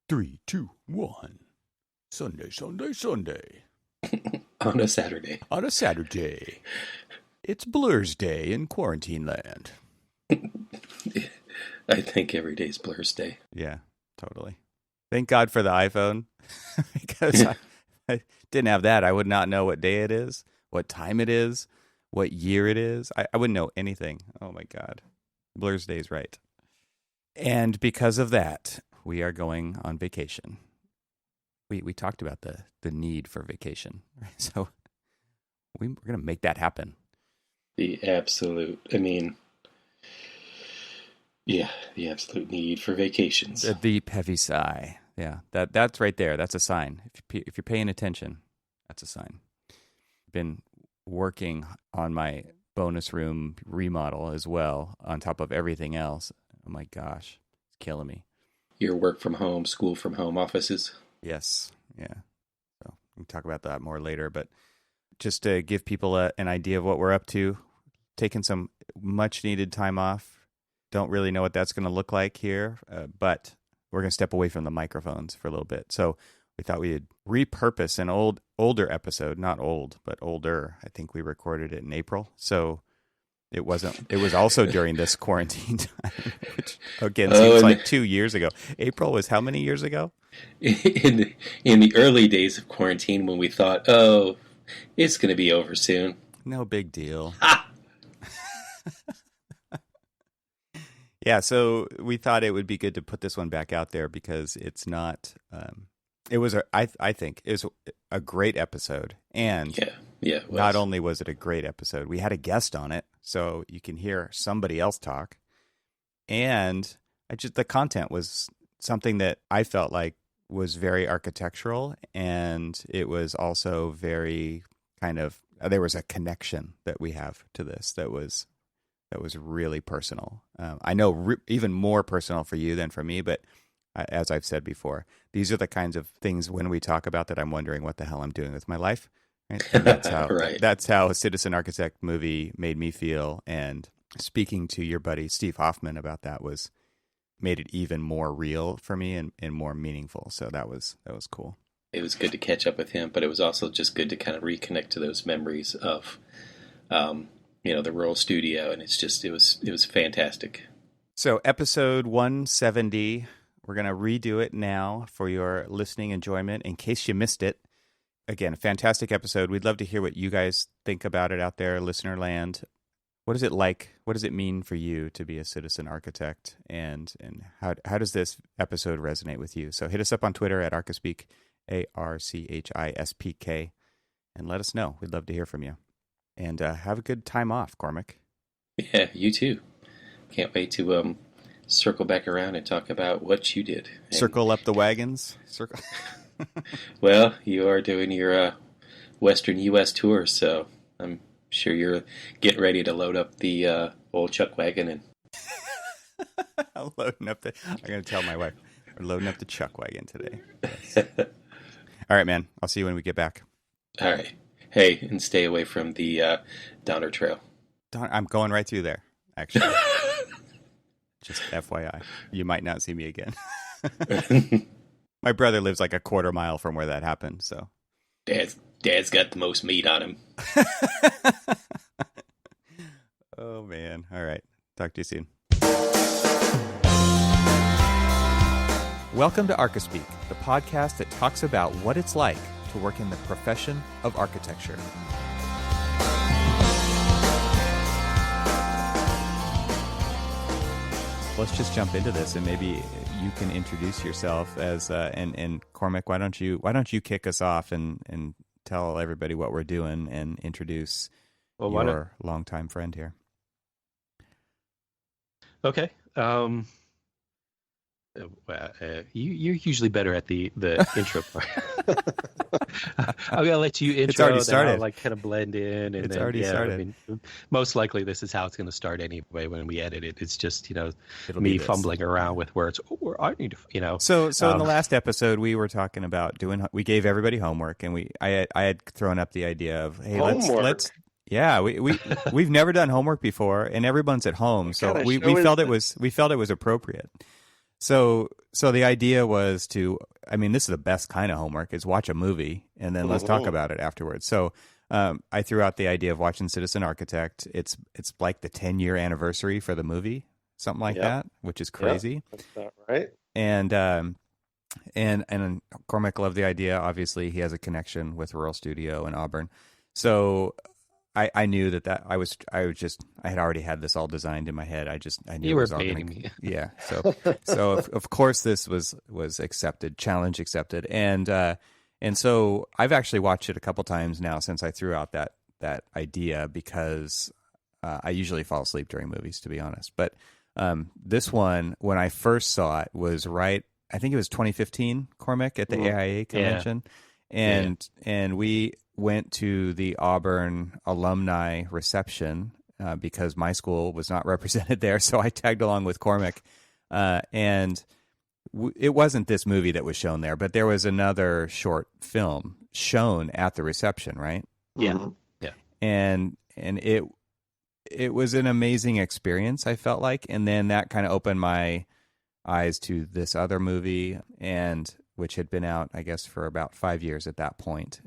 Three, two, one. Sunday, Sunday, Sunday. On a Saturday. On a Saturday. It's Blur's Day in quarantine land. I think every day's Blur's Day. Yeah, totally. Thank God for the iPhone. Because I didn't have that. I would not know what day it is, what time it is, what year it is. I wouldn't know anything. Oh my God. Blur's Day is right. And because of that, we are going on vacation. We talked about the need for vacation. So we're going to make that happen. The absolute need for vacations. A deep, heavy sigh. Yeah, that's right there. That's a sign. If you're paying attention, that's a sign. Been working on my bonus room remodel as well, on top of everything else. Oh my gosh, it's killing me. Your work from home, school from home offices? Yes, yeah. So we can talk about that more later, but just to give people an idea of what we're up to, taking some much needed time off. Don't really know what that's going to look like here, but we're going to step away from the microphones for a little bit. So we thought we'd repurpose an older episode, not old, but older. I think we recorded it in April. So it was also during this quarantine time, which again seems like 2 years ago. April was how many years ago? In the early days of quarantine, when we thought, oh, it's going to be over soon. No big deal. Yeah, so we thought it would be good to put this one back out there because it's not. I think it was a great episode, and not only was it a great episode, we had a guest on it, so you can hear somebody else talk, and the content was something that I felt like was very architectural, and it was also very kind of there was a connection that we have to this that was really personal. I know even more personal for you than for me, but as I've said before, these are the kinds of things when we talk about that I'm wondering what the hell I'm doing with my life. Right? And that's how right. That's how a Citizen Architect movie made me feel. And speaking to your buddy Steve Hoffman about that made it even more real for me and more meaningful. So that was cool. It was good to catch up with him, but it was also just good to kind of reconnect to those memories of the rural studio, and it was fantastic. So episode 170, we're going to redo it now for your listening enjoyment in case you missed it. Again, a fantastic episode. We'd love to hear what you guys think about it out there, listener land. What is it like? What does it mean for you to be a citizen architect? And how does this episode resonate with you? So hit us up on Twitter at Archispeak, ARCHISPK, and let us know. We'd love to hear from you. And have a good time off, Cormac. Yeah, you too. Can't wait to circle back around and talk about what you did. Circle up the wagons? Circle. Well, you are doing your Western U.S. tour, so I'm sure you're getting ready to load up the old chuck wagon. And I'm going to tell my wife, we're loading up the chuck wagon today. Yes. All right, man. I'll see you when we get back. All right. Hey, and stay away from the Donner Trail. I'm going right through there, actually. Just FYI. You might not see me again. My brother lives like a quarter mile from where that happened, so. Dad's got the most meat on him. Oh, man. All right. Talk to you soon. Welcome to Archispeak, the podcast that talks about what it's like to work in the profession of architecture. Let's just jump into this, and maybe you can introduce yourself as and Cormac. Why don't you kick us off and tell everybody what we're doing and introduce your longtime friend here. Okay. You're usually better at the intro part. I'm gonna let you intro. It's already started. I'll kind of blend in. And it's already started. Most likely, this is how it's going to start anyway. When we edit it, it's just It'll me fumbling around with words. Oh, I need to, So in the last episode, we were talking about we gave everybody homework, and I had thrown up the idea of, hey, let's. Yeah, we've never done homework before, and everyone's at home, so we felt it was appropriate. So the idea was to, I mean, this is the best kind of homework, is watch a movie and then let's talk about it afterwards. So I threw out the idea of watching Citizen Architect. It's like the 10-year anniversary for the movie, something like that, which is crazy. That's about right. And Cormac loved the idea. Obviously, he has a connection with Rural Studio in Auburn. So I knew that I had already had this all designed in my head. I knew You it were was all baiting me. Yeah. So of course this was accepted, challenge accepted, and so I've actually watched it a couple times now since I threw out that idea, because I usually fall asleep during movies, to be honest. But this one, when I first saw it, was right. I think it was 2015, Cormac, at the AIA convention, and we went to the Auburn alumni reception because my school was not represented there, so I tagged along with Cormac, and it wasn't this movie that was shown there, but there was another short film shown at the reception, right? Yeah, yeah, and it was an amazing experience, I felt like, and then that kind of opened my eyes to this other movie, and which had been out, I guess, for about 5 years at that point.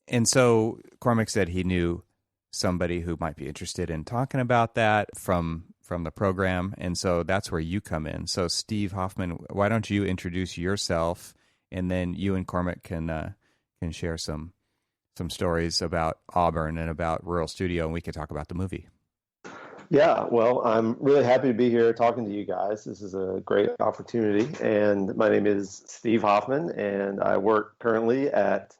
And so Cormac said he knew somebody who might be interested in talking about that from the program, and so that's where you come in. So Steve Hoffman, why don't you introduce yourself, and then you and Cormac can share some stories about Auburn and about Rural Studio, and we can talk about the movie. Yeah, well, I'm really happy to be here talking to you guys. This is a great opportunity. And my name is Steve Hoffman, and I work currently at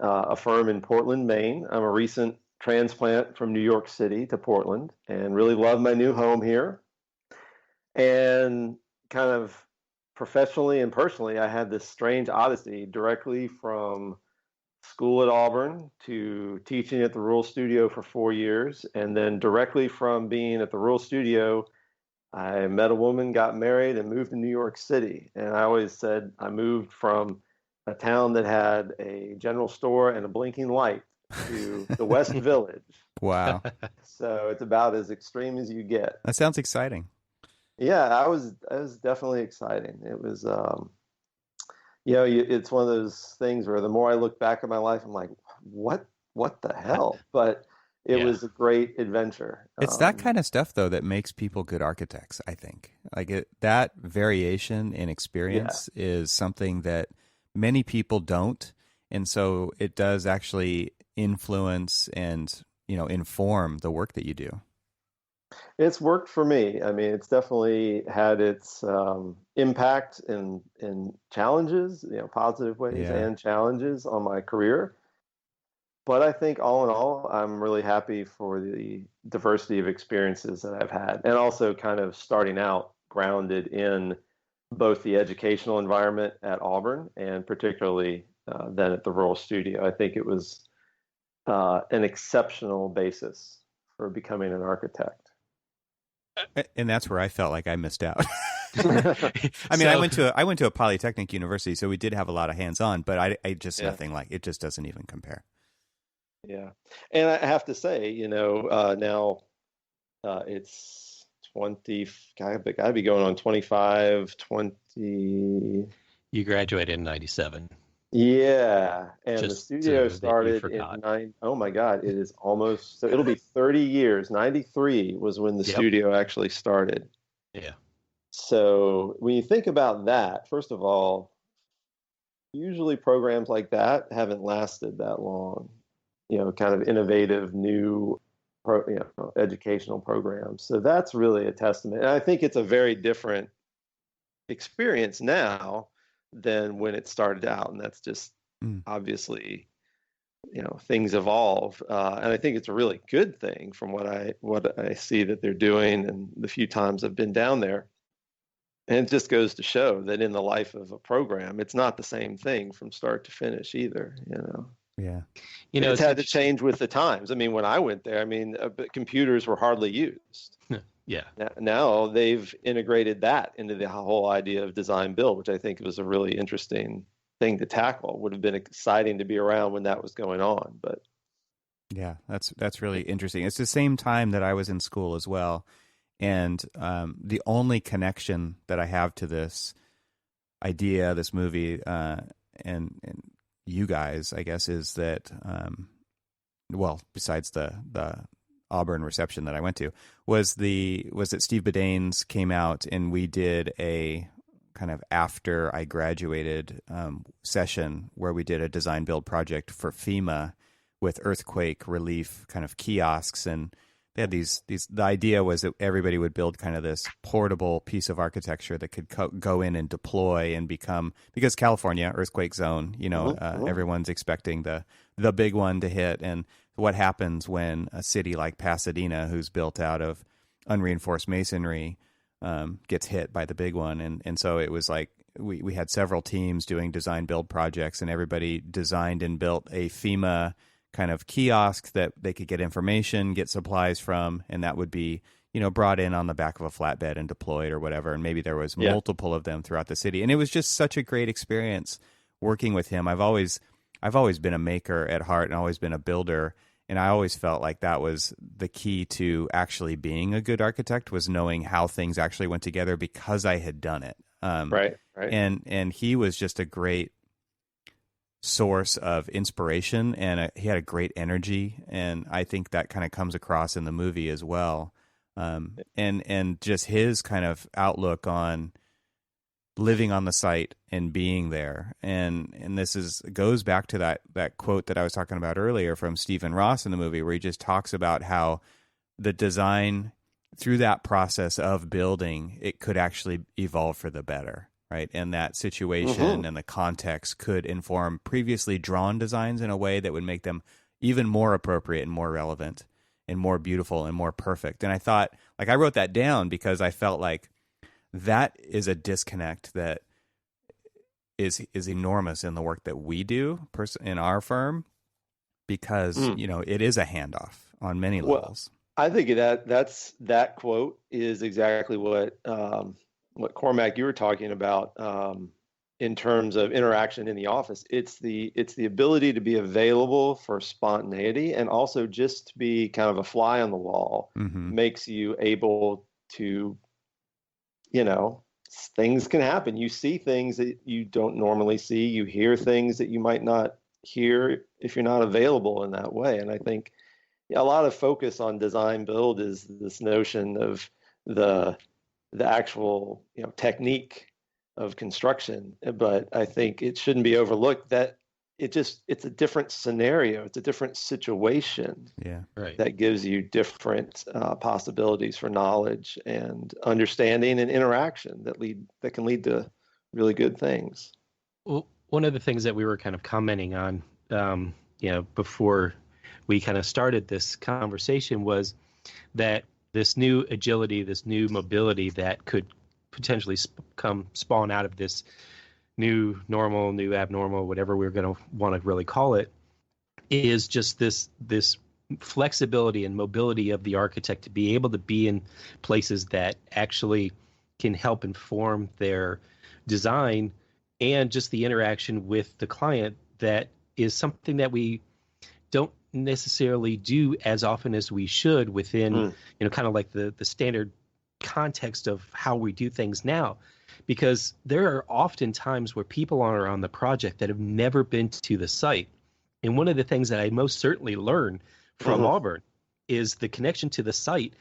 a firm in Portland, Maine. I'm a recent transplant from New York City to Portland and really love my new home here. And kind of professionally and personally, I had this strange odyssey directly from school at Auburn to teaching at the Rural Studio for 4 years. And then directly from being at the Rural Studio, I met a woman, got married, and moved to New York City. And I always said I moved from a town that had a general store and a blinking light to the West Village. Wow. So it's about as extreme as you get. That sounds exciting. Yeah, it was definitely exciting. It was, it's one of those things where the more I look back at my life, I'm like, what the hell? But it was a great adventure. It's that kind of stuff, though, that makes people good architects, I think. Like that variation in experience is something that many people don't. And so it does actually influence and, inform the work that you do. It's worked for me. I mean, it's definitely had its impact and challenges, positive ways and challenges on my career. But I think all in all, I'm really happy for the diversity of experiences that I've had, and also kind of starting out grounded in both the educational environment at Auburn and particularly then at the Rural Studio. I think it was an exceptional basis for becoming an architect. And that's where I felt like I missed out. I mean, I went to a polytechnic university, so we did have a lot of hands-on, but I just nothing like it. Just doesn't even compare. Yeah, and I have to say, now it's 20. Gotta be going on 25, 20. You graduated in 97. Yeah, and the studio started in 9. Oh my God, it is almost. So it'll be 30 years. 93 was when the studio actually started. Yeah. So when you think about that, first of all, usually programs like that haven't lasted that long. Kind of innovative new, educational programs. So that's really a testament. And I think it's a very different experience now than when it started out. And that's just obviously, things evolve. And I think it's a really good thing from what I see that they're doing and the few times I've been down there. And it just goes to show that in the life of a program, it's not the same thing from start to finish either, Yeah. It's had to change with the times. I mean, when I went there, computers were hardly used. Yeah. Now they've integrated that into the whole idea of design build, which I think was a really interesting thing to tackle. Would have been exciting to be around when that was going on, but yeah, that's really interesting. It's the same time that I was in school as well. And the only connection that I have to this idea, this movie, and you guys, I guess, is that, well, besides the Auburn reception that I went to, was that Steve Bodain's came out and we did a kind of after I graduated session where we did a design build project for FEMA with earthquake relief kind of kiosks, and they had these. The idea was that everybody would build kind of this portable piece of architecture that could go in and deploy and become, because California earthquake zone, everyone's expecting the big one to hit. And what happens when a city like Pasadena, who's built out of unreinforced masonry, gets hit by the big one? And so it was like we had several teams doing design build projects, and everybody designed and built a FEMA kind of kiosk that they could get information, get supplies from, and that would be, brought in on the back of a flatbed and deployed or whatever. And maybe there was multiple of them throughout the city. And it was just such a great experience working with him. I've always been a maker at heart and always been a builder. And I always felt like that was the key to actually being a good architect, was knowing how things actually went together because I had done it. Right. And he was just a great source of inspiration, and he had a great energy, and I think that kind of comes across in the movie as well. And just his kind of outlook on living on the site and being there, and this goes back to that quote that I was talking about earlier from Stephen Ross in the movie, where he just talks about how the design through that process of building, it could actually evolve for the better. Right. And that situation and the context could inform previously drawn designs in a way that would make them even more appropriate and more relevant and more beautiful and more perfect. And I thought, like, I wrote that down because I felt like that is a disconnect that is enormous in the work that we do in our firm, because, it is a handoff on many levels. I think that quote is exactly what Cormac, you were talking about in terms of interaction in the office. It's the ability to be available for spontaneity, and also just to be kind of a fly on the wall makes you able to, things can happen. You see things that you don't normally see. You hear things that you might not hear if you're not available in that way. And I think a lot of focus on design build is this notion of the actual technique of construction, but I think it shouldn't be overlooked that it's a different scenario, it's a different situation, that gives you different possibilities for knowledge and understanding and interaction that can lead to really good things. Well, one of the things that we were kind of commenting on before we kind of started this conversation was that this new agility, this new mobility that could potentially spawn out of this new normal, new abnormal, whatever we're going to want to really call it, is just this flexibility and mobility of the architect to be able to be in places that actually can help inform their design, and just the interaction with the client that is something that we don't necessarily do as often as we should within kind of like the standard context of how we do things now, because there are often times where people are on the project that have never been to the site. And one of the things that I most certainly learned from Auburn is the connection to the site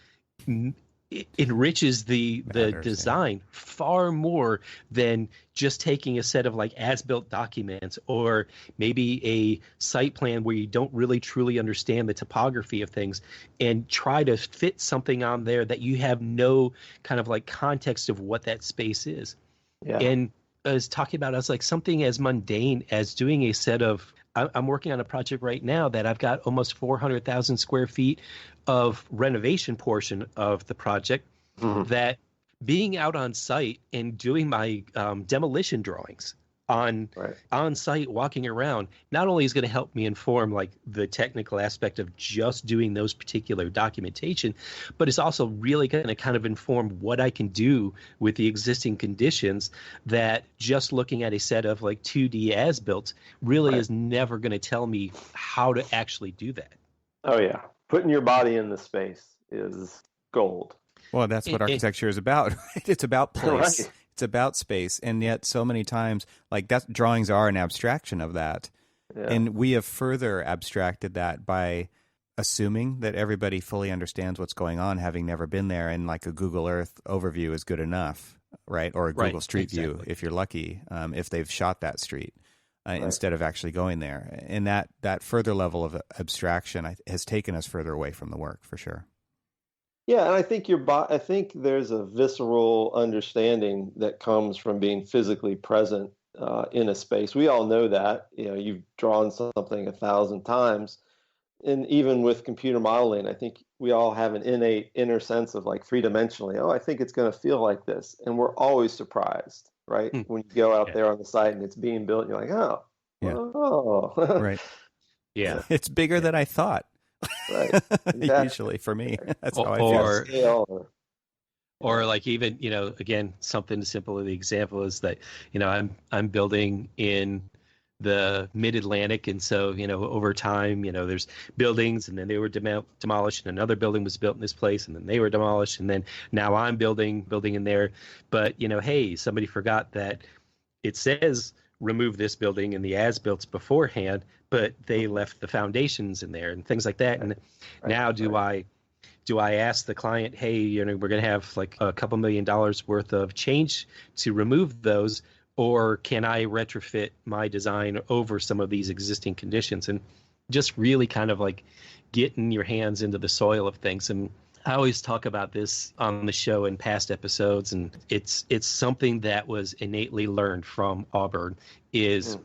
it enriches the design far more than just taking a set of like as-built documents, or maybe a site plan where you don't really truly understand the topography of things and try to fit something on there that you have no kind of like context of what that space is. Yeah. And I was talking about as like something as mundane as doing a set of, I'm working on a project right now that I've got almost 400,000 square feet of renovation portion of the project, that being out on site and doing my demolition drawings on site, walking around, not only is going to help me inform like the technical aspect of just doing those particular documentation, but it's also really going to kind of inform what I can do with the existing conditions that just looking at a set of like 2D as-built really is never going to tell me how to actually do that. Oh yeah. Putting your body in the space is gold. Well, that's what architecture is about, right? It's about place. Right. It's about space. And yet so many times, like that, drawings are an abstraction of that. Yeah. And we have further abstracted that by assuming that everybody fully understands what's going on, having never been there, and like a Google Earth overview is good enough, right? Or a Google Street View, if you're lucky, if they've shot that street, instead of actually going there. And that further level of abstraction has taken us further away from the work, for sure. Yeah, and I think there's a visceral understanding that comes from being physically present in a space. We all know that. You've drawn something 1,000 times. And even with computer modeling, I think we all have an innate inner sense of like three-dimensionally, oh, I think it's going to feel like this. And we're always surprised, right? When you go out there on the site and it's being built, you're like, oh, Right. Yeah. It's bigger than I thought. Right. Exactly. Usually for me, that's how I feel. Or like even, again, something simple. The example is that, I'm building in the mid-Atlantic. And so, over time, there's buildings and then they were demolished and another building was built in this place and then they were demolished. And then now I'm building in there. But, hey, somebody forgot that it says remove this building in the as-built beforehand, but they left the foundations in there and things like that. And now do I ask the client, hey, we're going to have like a couple $1 million worth of change to remove those, or can I retrofit my design over some of these existing conditions? And just really kind of like getting your hands into the soil of things. And I always talk about this on the show in past episodes, and it's something that was innately learned from Auburn, is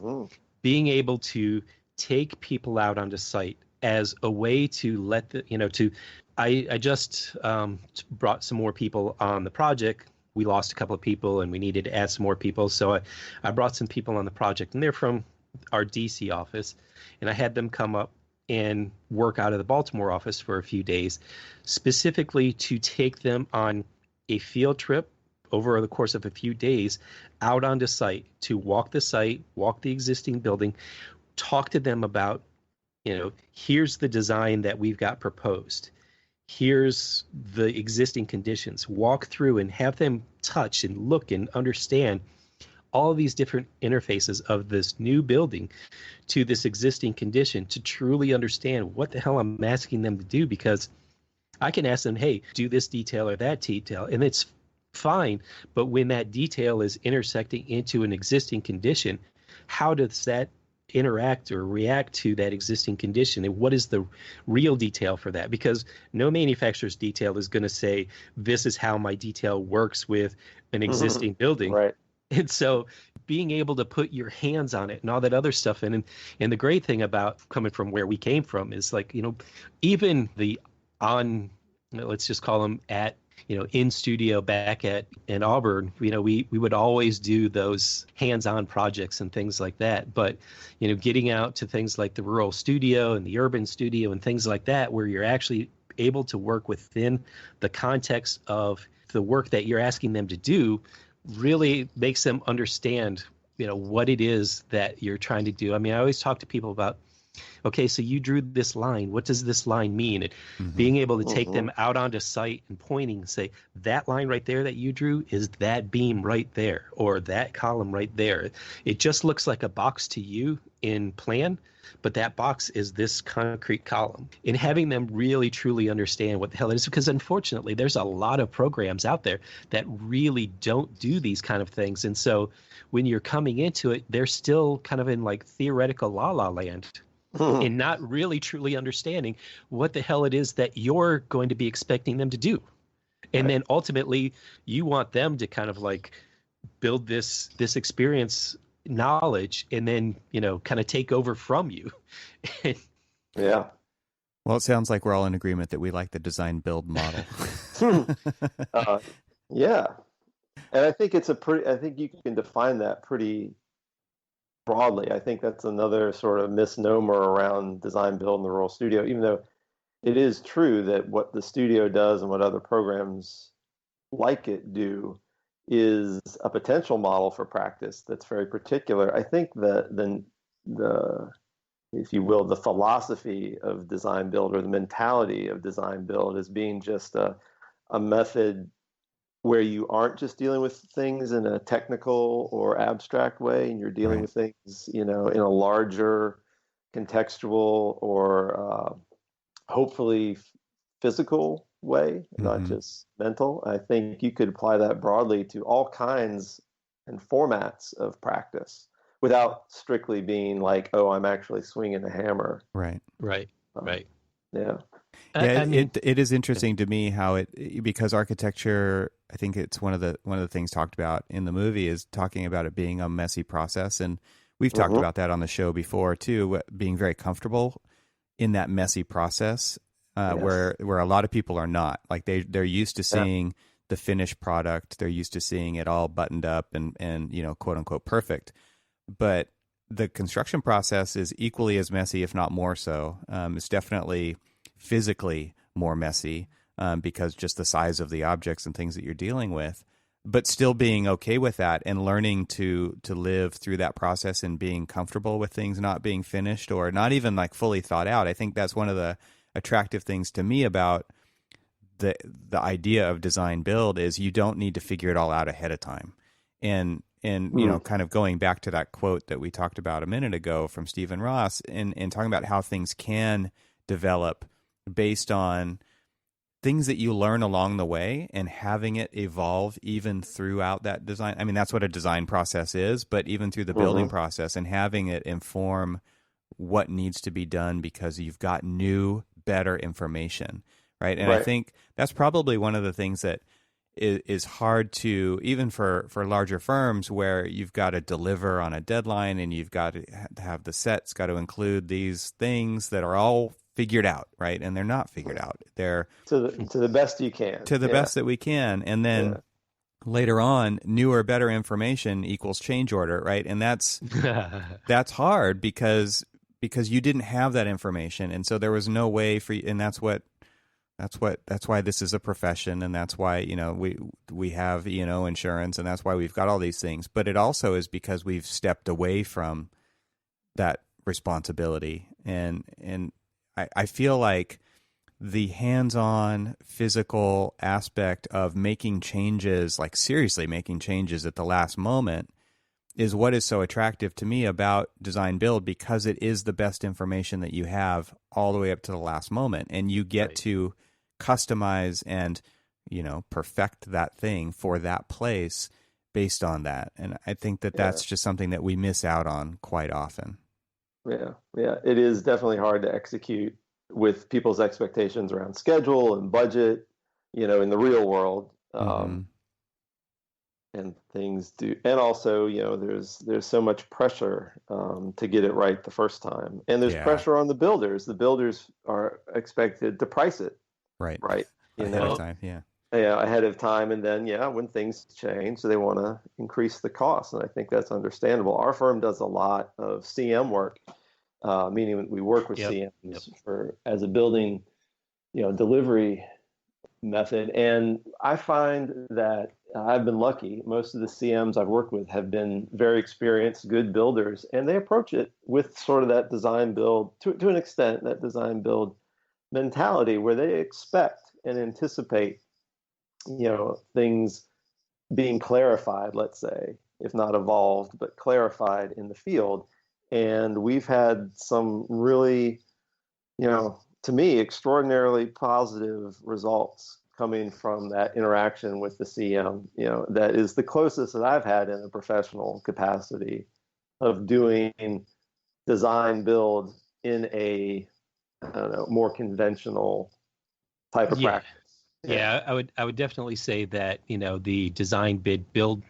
being able to take people out onto site as a way to let I just brought some more people on the project. We lost a couple of people and we needed to add some more people. So I brought some people on the project, and they're from our DC office, and I had them come up and work out of the Baltimore office for a few days, specifically to take them on a field trip over the course of a few days out onto site, to walk the site, walk the existing building, talk to them about, here's the design that we've got proposed. Here's the existing conditions. Walk through and have them touch and look and understand all of these different interfaces of this new building to this existing condition, to truly understand what the hell I'm asking them to do. Because I can ask them, hey, do this detail or that detail, and it's fine. But when that detail is intersecting into an existing condition, how does that interact or react to that existing condition, and what is the real detail for that? Because no manufacturer's detail is going to say, this is how my detail works with an existing building. Right. And so being able to put your hands on it and all that other stuff in, and the great thing about coming from where we came from is like, even the let's just call them at, in studio back in Auburn, we would always do those hands-on projects and things like that. But, getting out to things like the rural studio and the urban studio and things like that, where you're actually able to work within the context of the work that you're asking them to do, really makes them understand, what it is that you're trying to do. I mean, I always talk to people about, okay, so you drew this line. What does this line mean? And being able to take them out onto site and pointing and say, that line right there that you drew is that beam right there, or that column right there. It just looks like a box to you in plan, but that box is this concrete column. And having them really, truly understand what the hell it is, because unfortunately, there's a lot of programs out there that really don't do these kind of things. And so when you're coming into it, they're still kind of in like theoretical la-la land. And not really truly understanding what the hell it is that you're going to be expecting them to do. And then ultimately you want them to kind of like build this experience knowledge and then, kind of take over from you. Yeah. Well, it sounds like we're all in agreement that we like the design build model. Yeah. And I think I think you can define that pretty broadly. I think that's another sort of misnomer around design build in the rural studio, even though it is true that what the studio does and what other programs like it do is a potential model for practice that's very particular. I think the if you will, the philosophy of design build, or the mentality of design build, as being just a a method where you aren't just dealing with things in a technical or abstract way, and you're dealing Right. with things, in a larger contextual or hopefully physical way, not Mm-hmm. just mental. I think you could apply that broadly to all kinds and formats of practice without strictly being like, oh, I'm actually swinging a hammer. Right. Right. Um, Right. yeah. Yeah, I mean, it is interesting to me how because architecture, I think it's one of the things talked about in the movie is talking about it being a messy process, and we've talked about that on the show before too, being very comfortable in that messy process, Yes. where a lot of people are not. Like they're used to Yeah. seeing the finished product, they're used to seeing it all buttoned up and quote unquote perfect, but the construction process is equally as messy, if not more so. It's definitely physically more messy because just the size of the objects and things that you're dealing with, but still being okay with that and learning to live through that process and being comfortable with things not being finished or not even like fully thought out. I think that's one of the attractive things to me about the idea of design build is you don't need to figure it all out ahead of time. And kind of going back to that quote that we talked about a minute ago from Stephen Ross and talking about how things can develop based on things that you learn along the way and having it evolve even throughout that design. I mean, that's what a design process is, but even through the building process and having it inform what needs to be done because you've got new, better information, right? And I think that's probably one of the things that is hard to, even for larger firms where you've got to deliver on a deadline and you've got to have the sets got to include these things that are all figured out, right? And they're not figured out. They're to the best you can. to the best that we can. And then later on, newer, better information equals change order, right? And that's hard because you didn't have that information. And so there was no way for you, and that's why this is a profession, and that's why we have insurance, and that's why we've got all these things. But it also is because we've stepped away from that responsibility, and I feel like the hands-on physical aspect of making changes, like seriously making changes at the last moment, is what is so attractive to me about design build, because it is the best information that you have all the way up to the last moment, and you get to customize and perfect that thing for that place based on that. And I think that that's just something that we miss out on quite often. Yeah, it is definitely hard to execute with people's expectations around schedule and budget, in the real world. And things do, and also, there's so much pressure to get it right the first time, and there's pressure on the builders. The builders are expected to price it right, ahead of time, ahead of time, and then when things change, they want to increase the cost, and I think that's understandable. Our firm does a lot of CM work, meaning we work with CMs as a building, delivery method, and I find that I've been lucky. Most of the CMs I've worked with have been very experienced, good builders, and they approach it with sort of that design build, to an extent, that design build mentality where they expect and anticipate, things being clarified, let's say, if not evolved, but clarified in the field. And we've had some really, to me, extraordinarily positive results coming from that interaction with the CM. That is the closest that I've had in a professional capacity of doing design build in a, I don't know, more conventional type of practice. Yeah, I would definitely say that, the design bid build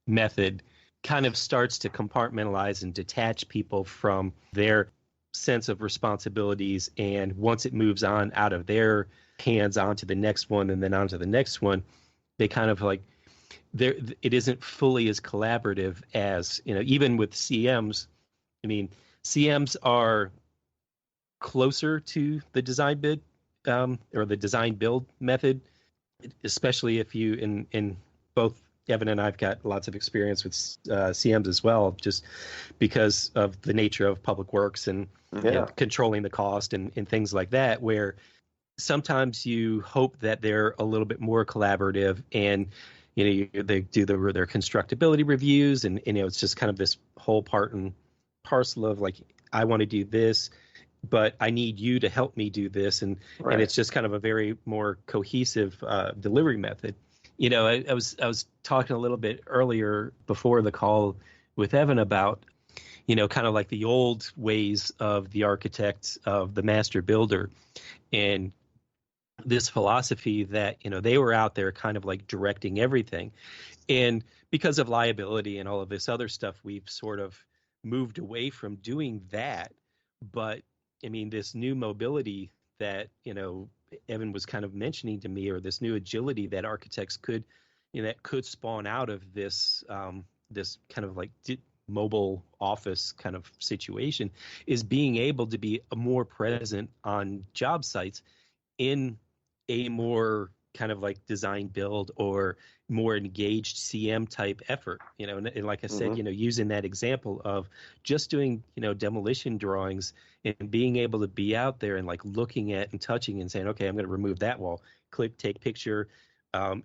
method kind of starts to compartmentalize and detach people from their sense of responsibilities, and once it moves on out of their hands onto the next one and then onto the next one, they kind of like it isn't fully as collaborative as, even with CMs. I mean, CMs are closer to the design bid or the design build method, especially if you in both Evan and I've got lots of experience with CMs as well, just because of the nature of public works and controlling the cost and things like that, where sometimes you hope that they're a little bit more collaborative, and they do their constructability reviews, and it's just kind of this whole part and parcel of like, I want to do this, but I need you to help me do this, and Right. it's just kind of a very more cohesive delivery method. I was talking a little bit earlier before the call with Evan about kind of like the old ways of the architect, of the master builder, and this philosophy that they were out there kind of like directing everything, and because of liability and all of this other stuff, we've sort of moved away from doing that. But I mean, this new mobility that Evan was kind of mentioning to me, or this new agility that architects could that could spawn out of this this kind of like mobile office kind of situation, is being able to be more present on job sites in a more kind of like design build or more engaged CM type effort, and like I said, using that example of just doing, demolition drawings and being able to be out there and like looking at and touching and saying, okay, I'm going to remove that wall, click, take picture,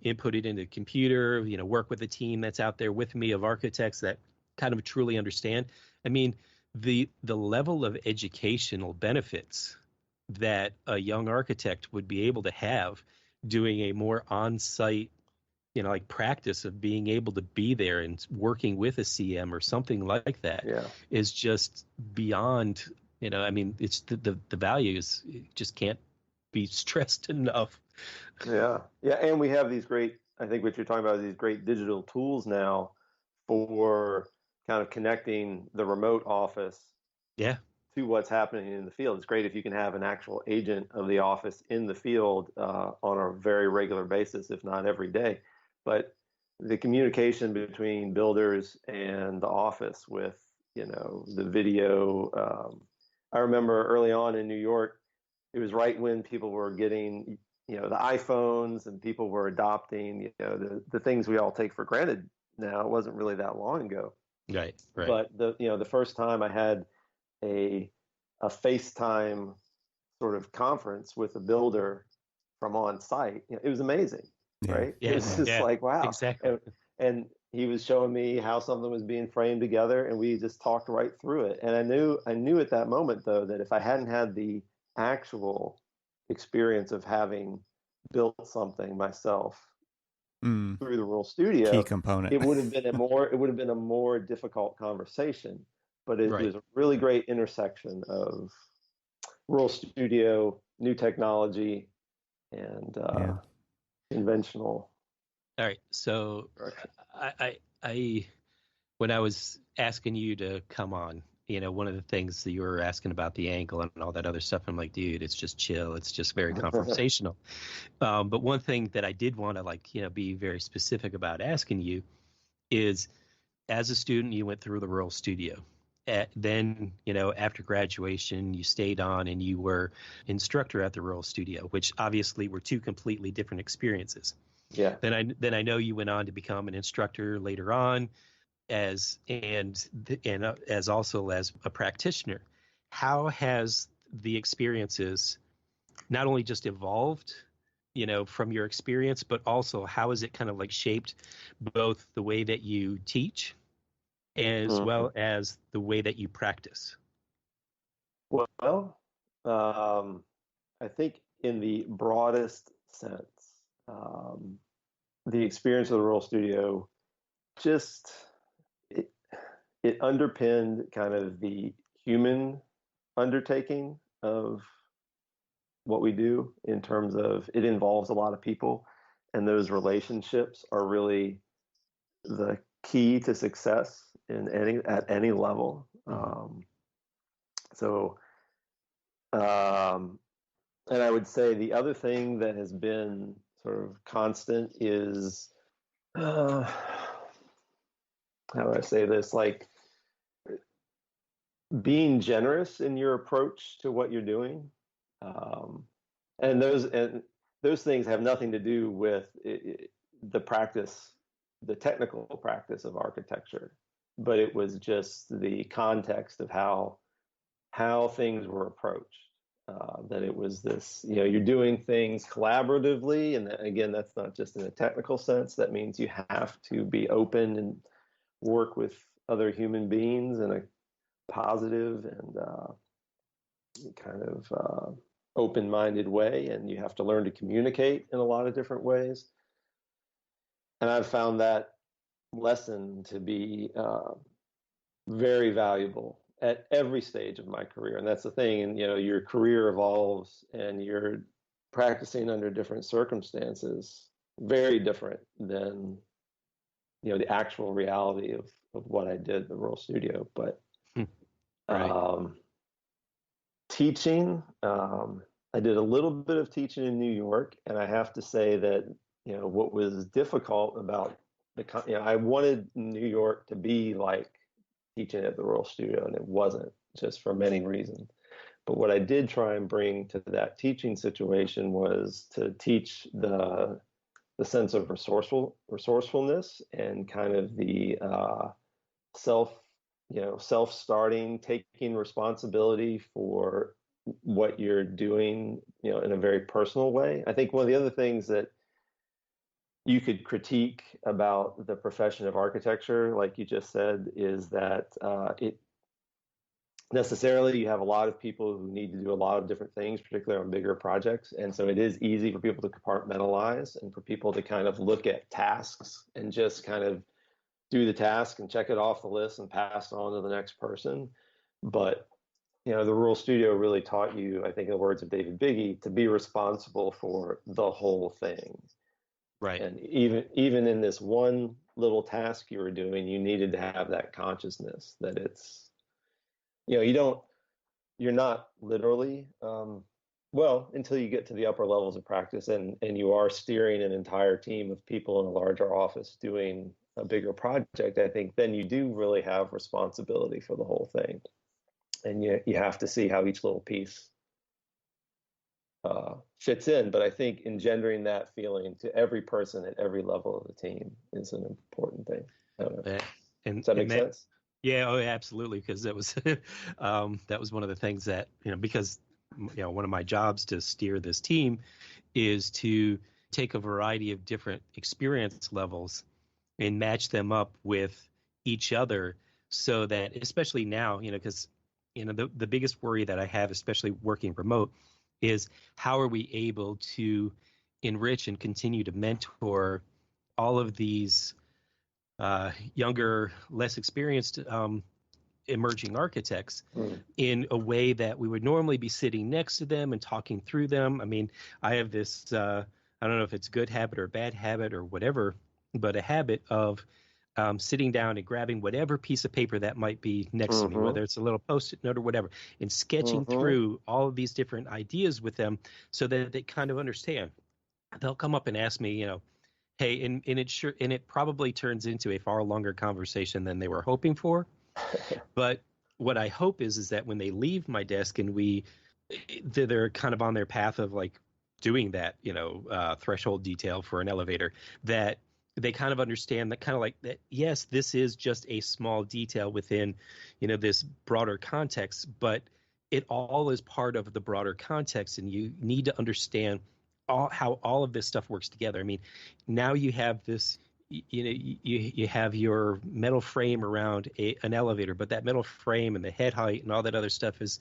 input it into the computer, work with a team that's out there with me of architects that kind of truly understand. I mean, the level of educational benefits that a young architect would be able to have doing a more on-site, like practice of being able to be there and working with a CM or something like that, is just beyond, I mean, it's the values just can't be stressed enough. Yeah. And we have these great, I think what you're talking about is these great digital tools now for kind of connecting the remote office to what's happening in the field. It's great if you can have an actual agent of the office in the field on a very regular basis, if not every day. But the communication between builders and the office with, the video. I remember early on in New York, it was right when people were getting, the iPhones, and people were adopting, the things we all take for granted now. It wasn't really that long ago. Right. But the first time I had a FaceTime sort of conference with a builder from on site, it was amazing, right? Yeah, it was just like, wow. Exactly. And he was showing me how something was being framed together, and we just talked right through it. And I knew at that moment, though, that if I hadn't had the actual experience of having built something myself through the Rural Studio, key component, it would have been a more difficult conversation. But it was a really great intersection of Rural Studio, new technology, and conventional. All right. So I when I was asking you to come on, one of the things that you were asking about the angle and all that other stuff, I'm like, dude, it's just chill. It's just very conversational. But one thing that I did want to be very specific about asking you is, as a student, you went through the Rural Studio. Then, after graduation, you stayed on and you were instructor at the Rural Studio, which obviously were two completely different experiences. Yeah. Then I know you went on to become an instructor later on, as also as a practitioner. How has the experiences not only just evolved, from your experience, but also how has it kind of like shaped both the way that you teach as well as the way that you practice? Well, I think in the broadest sense, the experience of the Rural Studio just it underpinned kind of the human undertaking of what we do, in terms of it involves a lot of people, and those relationships are really the key to success at any level. And I would say the other thing that has been sort of constant is, how do I say this? Like being generous in your approach to what you're doing. And those things have nothing to do with the practice, the technical practice of architecture, but it was just the context of how things were approached. that it was this, you're doing things collaboratively. And again, that's not just in a technical sense. That means you have to be open and work with other human beings in a positive and kind of open-minded way. And you have to learn to communicate in a lot of different ways. And I've found that lesson to be very valuable at every stage of my career. And that's the thing. And, your career evolves and you're practicing under different circumstances, very different than, the actual reality of what I did at the Rural Studio. But Right. Teaching, I did a little bit of teaching in New York. And I have to say that, what was difficult about I wanted New York to be like teaching at the Royal Studio, and it wasn't, just for many reasons. But what I did try and bring to that teaching situation was to teach the sense of resourcefulness and kind of the self-starting, taking responsibility for what you're doing, in a very personal way. I think one of the other things that you could critique about the profession of architecture, like you just said, is that it necessarily you have a lot of people who need to do a lot of different things, particularly on bigger projects. And so it is easy for people to compartmentalize and for people to kind of look at tasks and just kind of do the task and check it off the list and pass it on to the next person. But the Rural Studio really taught you, I think in the words of David Biggie, to be responsible for the whole thing. Right. And even in this one little task you were doing, you needed to have that consciousness that it's, you're not literally, until you get to the upper levels of practice and you are steering an entire team of people in a larger office doing a bigger project, I think then you do really have responsibility for the whole thing. And you have to see how each little piece fits in. But I think engendering that feeling to every person at every level of the team is an important thing. I don't know. Does that make sense? Yeah, oh, yeah, absolutely. Because that was that was one of the things that, because one of my jobs to steer this team is to take a variety of different experience levels and match them up with each other, so that, especially now, because the biggest worry that I have, especially working remote, is how are we able to enrich and continue to mentor all of these younger, less experienced emerging architects in a way that we would normally be sitting next to them and talking through them. I mean, I have this, I don't know if it's a good habit or a bad habit or whatever, but a habit of sitting down and grabbing whatever piece of paper that might be next to me, whether it's a little Post-it note or whatever, and sketching through all of these different ideas with them so that they kind of understand. They'll come up and ask me, hey, and it probably turns into a far longer conversation than they were hoping for. But what I hope is that when they leave my desk and they're kind of on their path of like doing that, threshold detail for an elevator, that they kind of understand that, kind of like that, yes, this is just a small detail within, this broader context, but it all is part of the broader context, and you need to understand how all of this stuff works together. I mean, now you have this, you have your metal frame around an elevator, but that metal frame and the head height and all that other stuff is,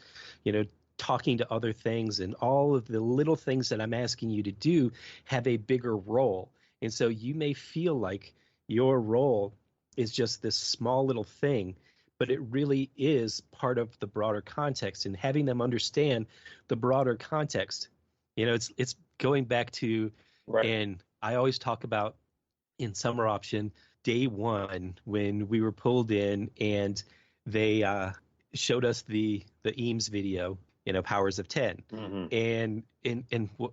talking to other things, and all of the little things that I'm asking you to do have a bigger role. And so you may feel like your role is just this small little thing, but it really is part of the broader context. And having them understand the broader context, it's going back to, right. And I always talk about in Summer Option, day one, when we were pulled in and they showed us the Eames video, Powers of 10. And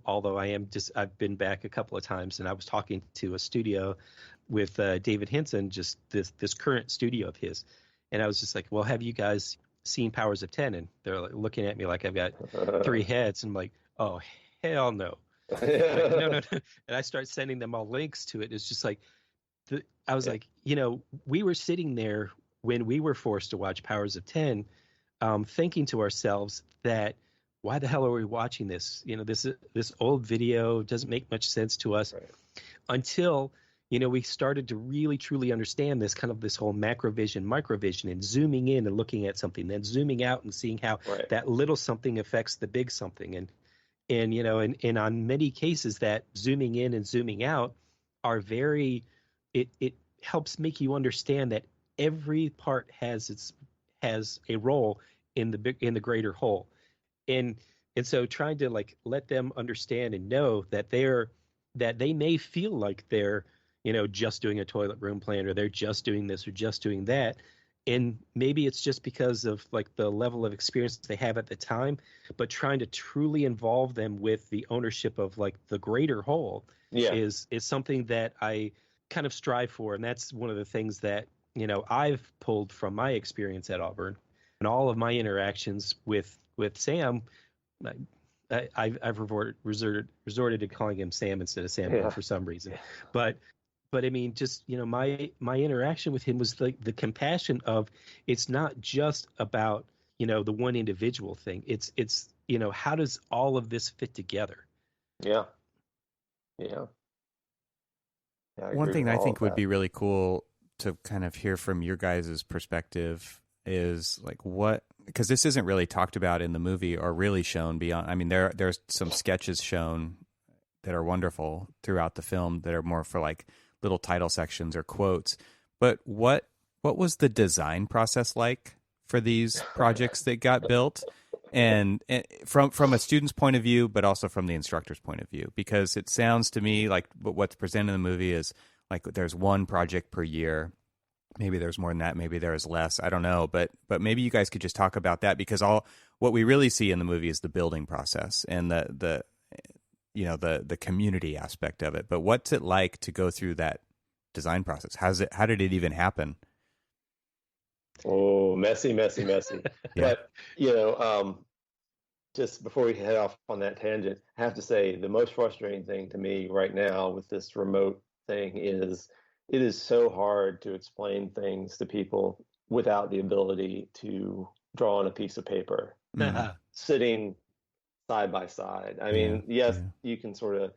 although I've been back a couple of times, and I was talking to a studio with David Hinson, just this current studio of his. And I was just like, well, have you guys seen Powers of 10? And they're like, looking at me like I've got three heads. And I'm like, oh, hell no. Like, no. And I start sending them all links to it. It's just like, I was like, we were sitting there when we were forced to watch Powers of 10, thinking to ourselves that why the hell are we watching this? This old video doesn't make much sense to us. Right. Until we started to really truly understand this whole macrovision, microvision, and zooming in and looking at something, then zooming out and seeing how Right. that little something affects the big something. And on many cases, that zooming in and zooming out are very, it helps make you understand that every part has a role in the greater whole. And so trying to like let them understand and know that they may feel like they're just doing a toilet room plan, or they're just doing this or just doing that, and maybe it's just because of like the level of experience they have at the time, but trying to truly involve them with the ownership of like the greater whole is something that I kind of strive for. And that's one of the things that I've pulled from my experience at Auburn and all of my interactions with Sam. I've resorted to calling him Sam instead of Samuel for some reason, but I mean, just my interaction with him was like the compassion of, it's not just about the one individual thing. It's how does all of this fit together? Yeah. One thing I think would be really cool to kind of hear from your guys' perspective is like because this isn't really talked about in the movie or really shown beyond. I mean, there's some sketches shown that are wonderful throughout the film that are more for like little title sections or quotes. But what was the design process like for these projects that got built? And from a student's point of view, but also from the instructor's point of view, because it sounds to me like what's presented in the movie is like there's one project per year. Maybe there's more than that. Maybe there's less. I don't know. But maybe you guys could just talk about that, because what we really see in the movie is the building process and the community aspect of it. But what's it like to go through that design process? How did it even happen? Oh, messy. Yeah. But, just before we head off on that tangent, I have to say the most frustrating thing to me right now with this remote thing is it is so hard to explain things to people without the ability to draw on a piece of paper, sitting side by side. I mean, yes, you can sort of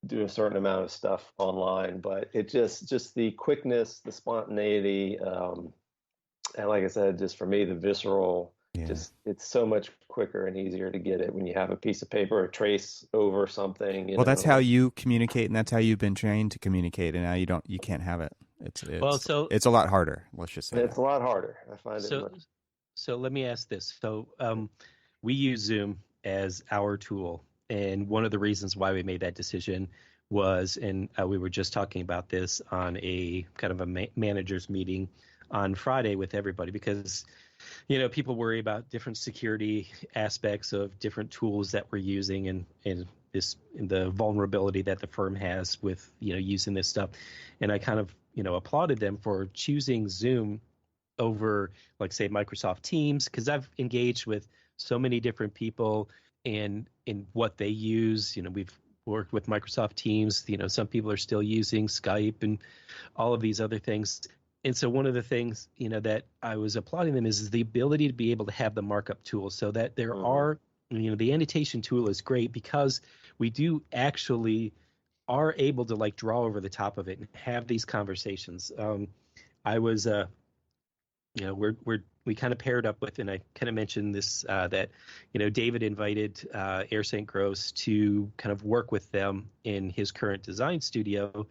do a certain amount of stuff online, but it just the quickness, the spontaneity, and like I said, just for me, the visceral, just it's so much quicker and easier to get it when you have a piece of paper or trace over something. Well, that's how you communicate, and that's how you've been trained to communicate, and now you can't have it. It's a lot harder. Let's just say it's a lot harder. I find so, it much. So let me ask this. So we use Zoom as our tool, and one of the reasons why we made that decision was, and we were just talking about this on a kind of a manager's meeting on Friday with everybody, because people worry about different security aspects of different tools that we're using, and the vulnerability that the firm has with using this stuff. And I kind of applauded them for choosing Zoom over, like, say, Microsoft Teams, because I've engaged with so many different people and in what they use. We've worked with Microsoft Teams. Some people are still using Skype and all of these other things. And so one of the things, that I was applauding them is the ability to be able to have the markup tool, so that there are, the annotation tool is great because we do actually are able to like draw over the top of it and have these conversations. I was, we kind of paired up with, and I kind of mentioned this, that, David invited Air St. Gross to kind of work with them in his current design studio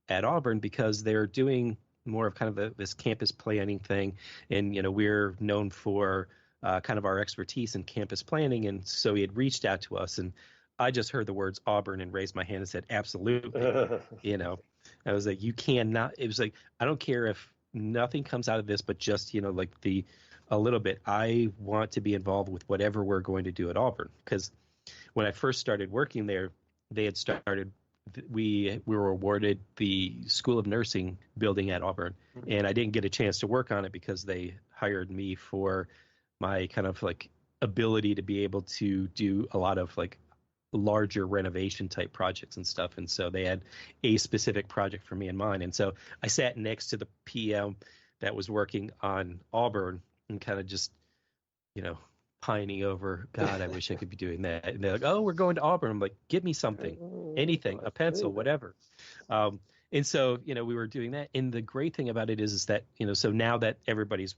at Auburn, because they're doing more of kind of this campus planning thing. And, we're known for kind of our expertise in campus planning. And so he had reached out to us, and I just heard the words Auburn and raised my hand and said, absolutely. I was like, you cannot, it was like, I don't care if nothing comes out of this, but just, like a little bit, I want to be involved with whatever we're going to do at Auburn. Because when I first started working there, they had started, we were awarded the School of Nursing building at Auburn, and I didn't get a chance to work on it because they hired me for my kind of like ability to be able to do a lot of like larger renovation type projects and stuff. And so they had a specific project for me in mind. And so I sat next to the PM that was working on Auburn and kind of just, pining over, God, I wish I could be doing that. And they're like, oh, we're going to Auburn. I'm like, give me something, anything, a pencil, whatever. And so, we were doing that. And the great thing about it is that, so now that everybody's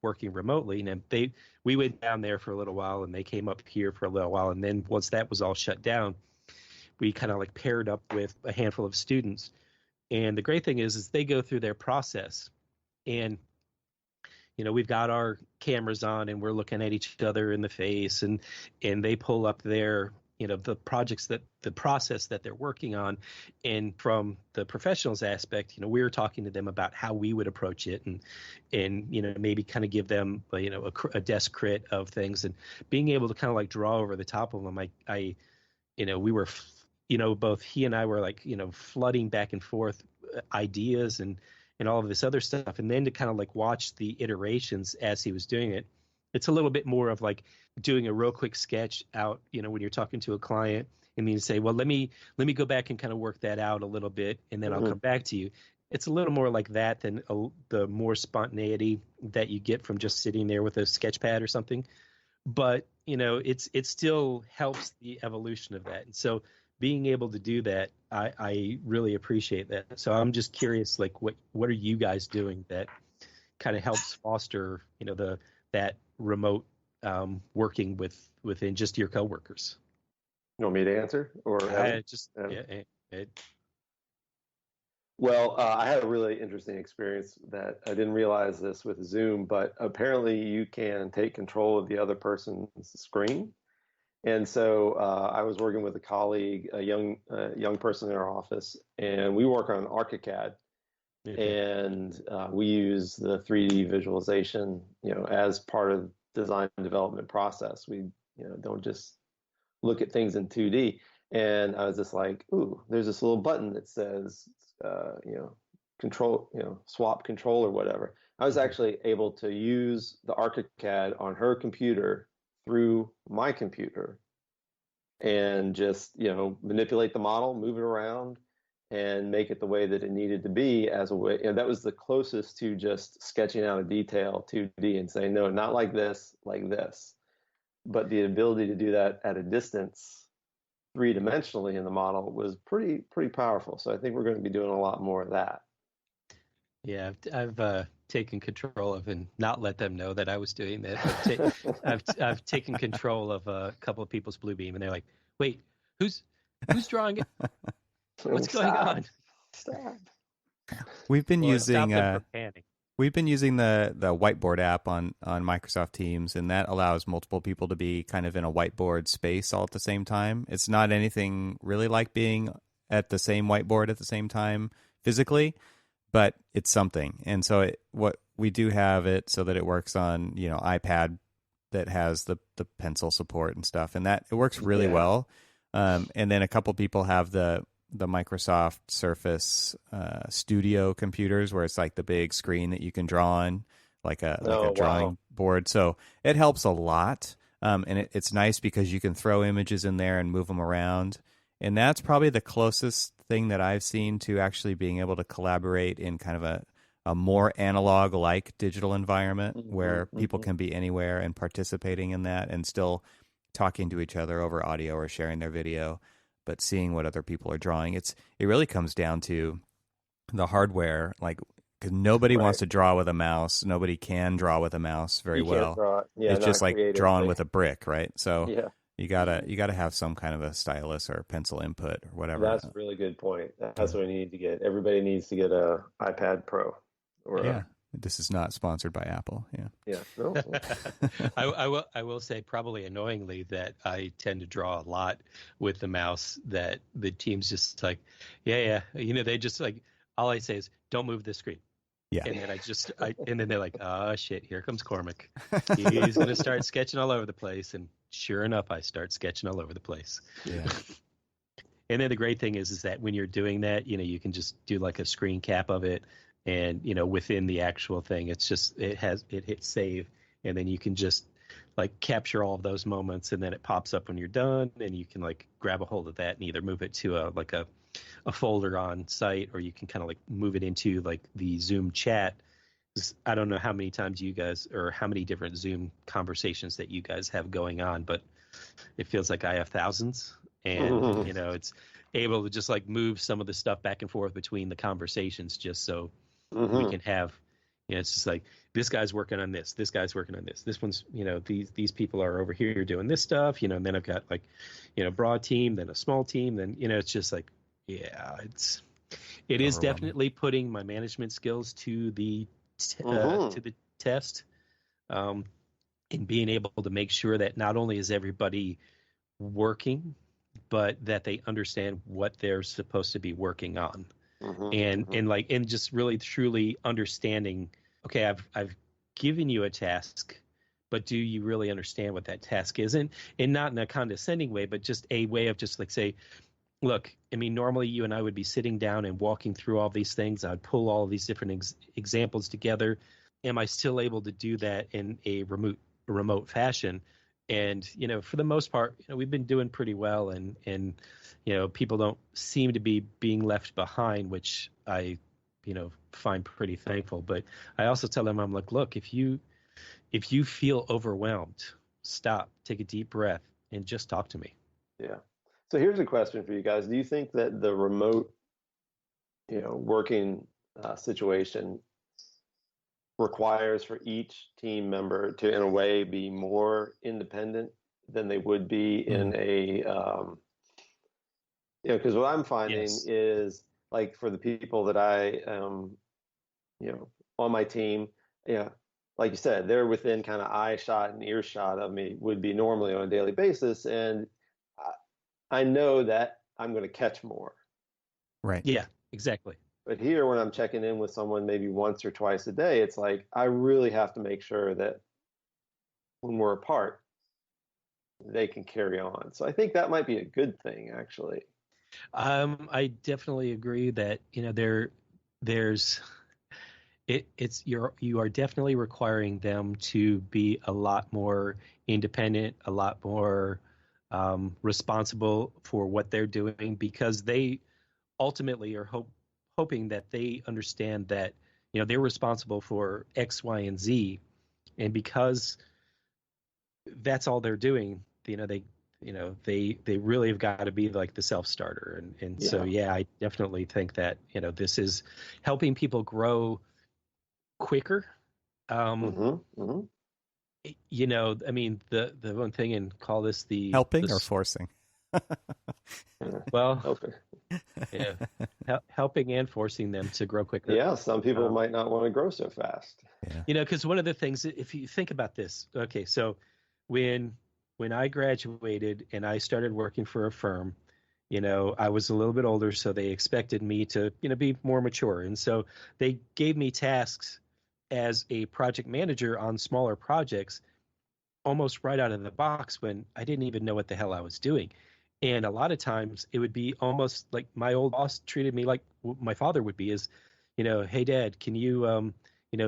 working remotely, and we went down there for a little while, and they came up here for a little while. And then once that was all shut down, we kind of like paired up with a handful of students. And the great thing is they go through their process, and we've got our cameras on and we're looking at each other in the face, and they pull up their, the process that they're working on. And from the professionals aspect, we were talking to them about how we would approach it, and maybe kind of give them, a desk crit of things, and being able to kind of like draw over the top of them. We were, both he and I were like, flooding back and forth ideas and all of this other stuff. And then to kind of like watch the iterations as he was doing it, it's a little bit more of like doing a real quick sketch out, when you're talking to a client, and then you say, well, let me go back and kind of work that out a little bit, and then I'll come back to you. It's a little more like that than the more spontaneity that you get from just sitting there with a sketch pad or something. But, it still helps the evolution of that. And so being able to do that, I really appreciate that. So I'm just curious, like, what are you guys doing that kind of helps foster, that remote working within just your coworkers? You want me to answer, or Well, I had a really interesting experience that I didn't realize this with Zoom, but apparently you can take control of the other person's screen. And so I was working with a colleague, a young person in our office, and we work on ArchiCAD, and we use the 3D visualization, as part of design and development process. We, don't just look at things in 2D. And I was just like, ooh, there's this little button that says, control, swap control or whatever. I was actually able to use the ArchiCAD on her computer through my computer and just, manipulate the model, move it around, and make it the way that it needed to be as a way. And that was the closest to just sketching out a detail 2D and saying, no, not like this, like this. But the ability to do that at a distance, three-dimensionally in the model, was pretty powerful. So I think we're going to be doing a lot more of that. Yeah, I've taken control of, and not let them know that I was doing that. I've taken control of a couple of people's Bluebeam, and they're like, "Wait, who's drawing it? What's going on?" Stop. We've been using stop them from panning. We've been using the whiteboard app on Microsoft Teams, and that allows multiple people to be kind of in a whiteboard space all at the same time. It's not anything really like being at the same whiteboard at the same time physically, but it's something. And so what we do have it so that it works on, iPad that has the pencil support and stuff, and that it works really well. And then a couple people have the Microsoft Surface Studio computers, where it's like the big screen that you can draw on, like a drawing board. So it helps a lot. And it's nice because you can throw images in there and move them around. And that's probably the closest thing that I've seen to actually being able to collaborate in kind of a more analog-like digital environment where people can be anywhere and participating in that and still talking to each other over audio or sharing their video, but seeing what other people are drawing. It really comes down to the hardware, like, because nobody wants to draw with a mouse. Nobody can draw with a mouse very well. It's just like drawing with a brick, right? So you gotta have some kind of a stylus or pencil input or whatever. That's a really good point. That's what we need to get. Everybody needs to get a iPad Pro. This is not sponsored by Apple. No. I will say, probably annoyingly, that I tend to draw a lot with the mouse, that the team's just like, they just like, all I say is, don't move this screen. And then and then they're like, oh shit, here comes Cormac. He's going to start sketching all over the place. And sure enough, I start sketching all over the place. Yeah. And then the great thing is that when you're doing that, you can just do like a screen cap of it. And, within the actual thing, it hits save, and then you can just like capture all of those moments, and then it pops up when you're done, and you can like grab a hold of that and either move it to a folder on site, or you can kind of like move it into like the Zoom chat I don't know how many times you guys, or how many different Zoom conversations that you guys have going on, but it feels like I have thousands. And, it's able to just like move some of the stuff back and forth between the conversations just so we can have, it's just like, this guy's working on this guy's working on this one's, these people are over here doing this stuff, and then I've got like, broad team, then a small team, then, it's just like, yeah, it is definitely putting my management skills to the test, and being able to make sure that not only is everybody working, but that they understand what they're supposed to be working on, and just really truly understanding. Okay, I've given you a task, but do you really understand what that task is? And not in a condescending way, but just a way of just like say, look, I mean, normally you and I would be sitting down and walking through all these things. I'd pull all these different examples together. Am I still able to do that in a remote fashion? And, for the most part, we've been doing pretty well, and people don't seem to be being left behind, which I, find pretty thankful. But I also tell them, I'm like, look, if you feel overwhelmed, stop, take a deep breath, and just talk to me. Yeah. So here's a question for you guys. Do you think that the remote, working situation requires for each team member to, in a way, be more independent than they would be in a, because what I'm finding is, like, for the people that I, on my team, like you said, they're within kind of eye shot and earshot of me, would be normally on a daily basis. And I know that I'm going to catch more. Right. Yeah, exactly. But here, when I'm checking in with someone maybe once or twice a day, it's like I really have to make sure that when we're apart, they can carry on. So I think that might be a good thing, actually. I definitely agree that you are definitely requiring them to be a lot more independent, a lot more responsible for what they're doing, because they ultimately are hoping that they understand that they're responsible for X, Y, and Z, and because that's all they're doing, they really have got to be like the self-starter, and so I definitely think that this is helping people grow quicker. I mean, the one thing, and call this the helping or forcing. Well, helping. Helping and forcing them to grow quicker. Yeah, some people might not want to grow so fast. Yeah. Because one of the things, if you think about this, okay, so when I graduated and I started working for a firm, I was a little bit older, so they expected me to, be more mature, and so they gave me tasks as a project manager on smaller projects almost right out of the box when I didn't even know what the hell I was doing. And a lot of times it would be almost like my old boss treated me like my father would be, is, hey, Dad, can you,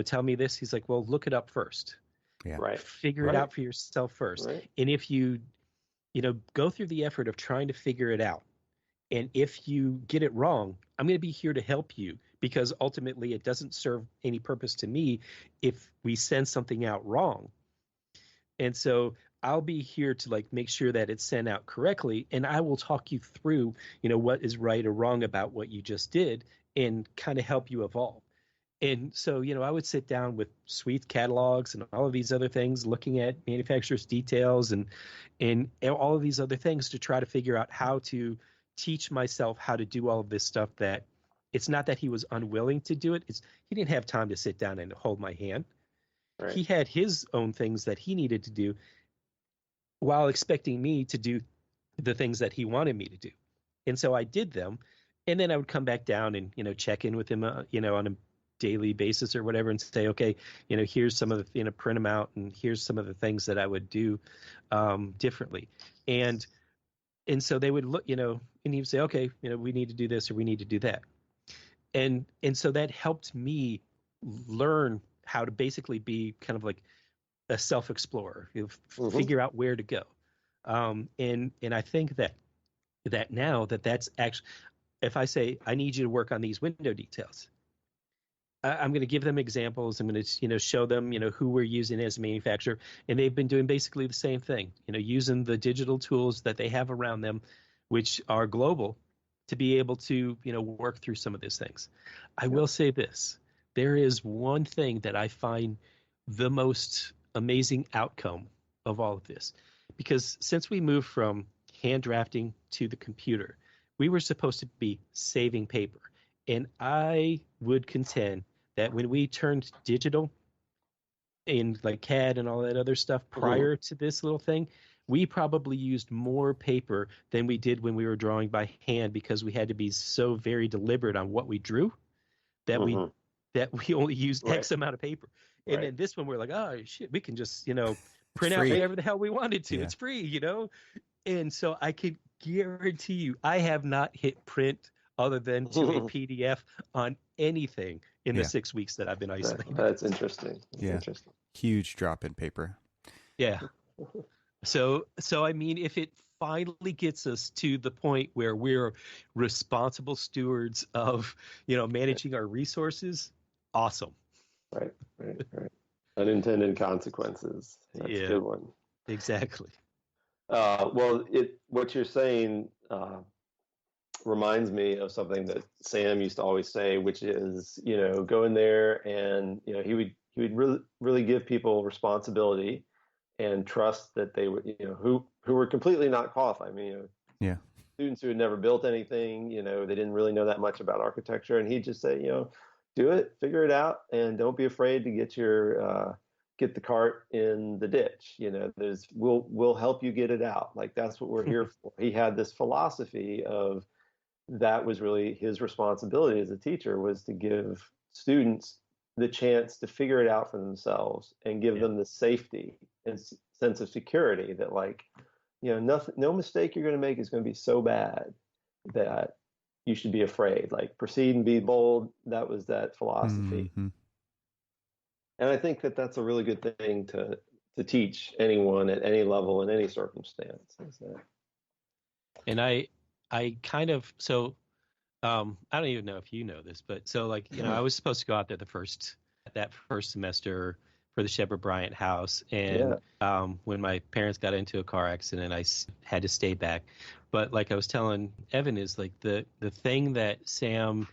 tell me this? He's like, well, look it up first. Yeah. Right. Figure it out for yourself first. Right. And if you, go through the effort of trying to figure it out, and if you get it wrong, I'm going to be here to help you, because ultimately it doesn't serve any purpose to me if we send something out wrong. And so I'll be here to like make sure that it's sent out correctly, and I will talk you through, what is right or wrong about what you just did, and kind of help you evolve. And so, I would sit down with suite catalogs and all of these other things, looking at manufacturers' details and all of these other things to try to figure out how to teach myself how to do all of this stuff. That it's not that he was unwilling to do it. It's he didn't have time to sit down and hold my hand. Right. He had his own things that he needed to do while expecting me to do the things that he wanted me to do. And so I did them. And then I would come back down and, check in with him, on a daily basis or whatever, and say, okay, here's some of the, print them out, and here's some of the things that I would do differently. And so they would look, and he would say, okay, we need to do this or we need to do that. And so that helped me learn how to basically be kind of like a self-explorer, figure out where to go. And I think that now that's actually, if I say, I need you to work on these window details, I'm going to give them examples. I'm going to, show them, who we're using as a manufacturer. And they've been doing basically the same thing, using the digital tools that they have around them, which are global, to be able to, work through some of these things. I will say this. There is one thing that I find the most amazing outcome of all of this, because since we moved from hand drafting to the computer, we were supposed to be saving paper. And I would contend that when we turned digital in like CAD and all that other stuff prior to this little thing, we probably used more paper than we did when we were drawing by hand, because we had to be so very deliberate on what we drew that we only used X amount of paper. And then this one, we're like, oh shit, we can just, print out whatever the hell we wanted to. Yeah. It's free, And so I can guarantee you, I have not hit print other than to a PDF on anything in the 6 weeks that I've been isolated. That's interesting. Interesting. Huge drop in paper. Yeah. So I mean, if it finally gets us to the point where we're responsible stewards of, managing our resources, awesome. Right. Unintended consequences. That's a good one. Exactly. Well, what you're saying reminds me of something that Sam used to always say, which is, go in there and, he would really give people responsibility and trust that they would, who were completely not qualified. I mean, students who had never built anything, they didn't really know that much about architecture. And he'd just say, do it, figure it out, and don't be afraid to get get the cart in the ditch. We'll help you get it out. Like, that's what we're here for. He had this philosophy of, that was really his responsibility as a teacher, was to give students the chance to figure it out for themselves and give them the safety and sense of security that, like, no mistake you're going to make is going to be so bad that you should be afraid. Like, proceed and be bold. That was that philosophy. Mm-hmm. And I think that that's a really good thing to teach anyone at any level in any circumstance. And I kind of, so I don't even know if you know this, but so, like, I was supposed to go out there that first semester for the Shepherd Bryant house. And when my parents got into a car accident, I had to stay back. But like I was telling Evan, is like the thing that Sam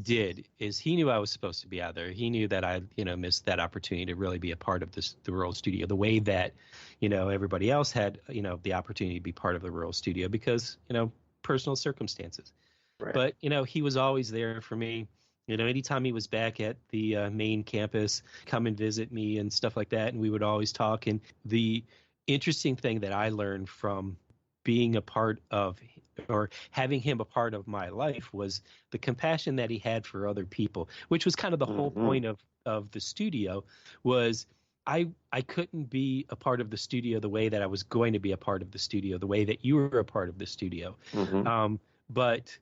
did is he knew I was supposed to be out there. He knew that I, missed that opportunity to really be a part of the Rural Studio, the way that, everybody else had, the opportunity to be part of the Rural Studio because, personal circumstances. Right. But, he was always there for me. Anytime he was back at the main campus, come and visit me and stuff like that. And we would always talk. And the interesting thing that I learned from being a part of, or having him a part of my life, was the compassion that he had for other people, which was kind of the whole point of the studio. Was I couldn't be a part of the studio the way that I was going to be a part of the studio, the way that you were a part of the studio. But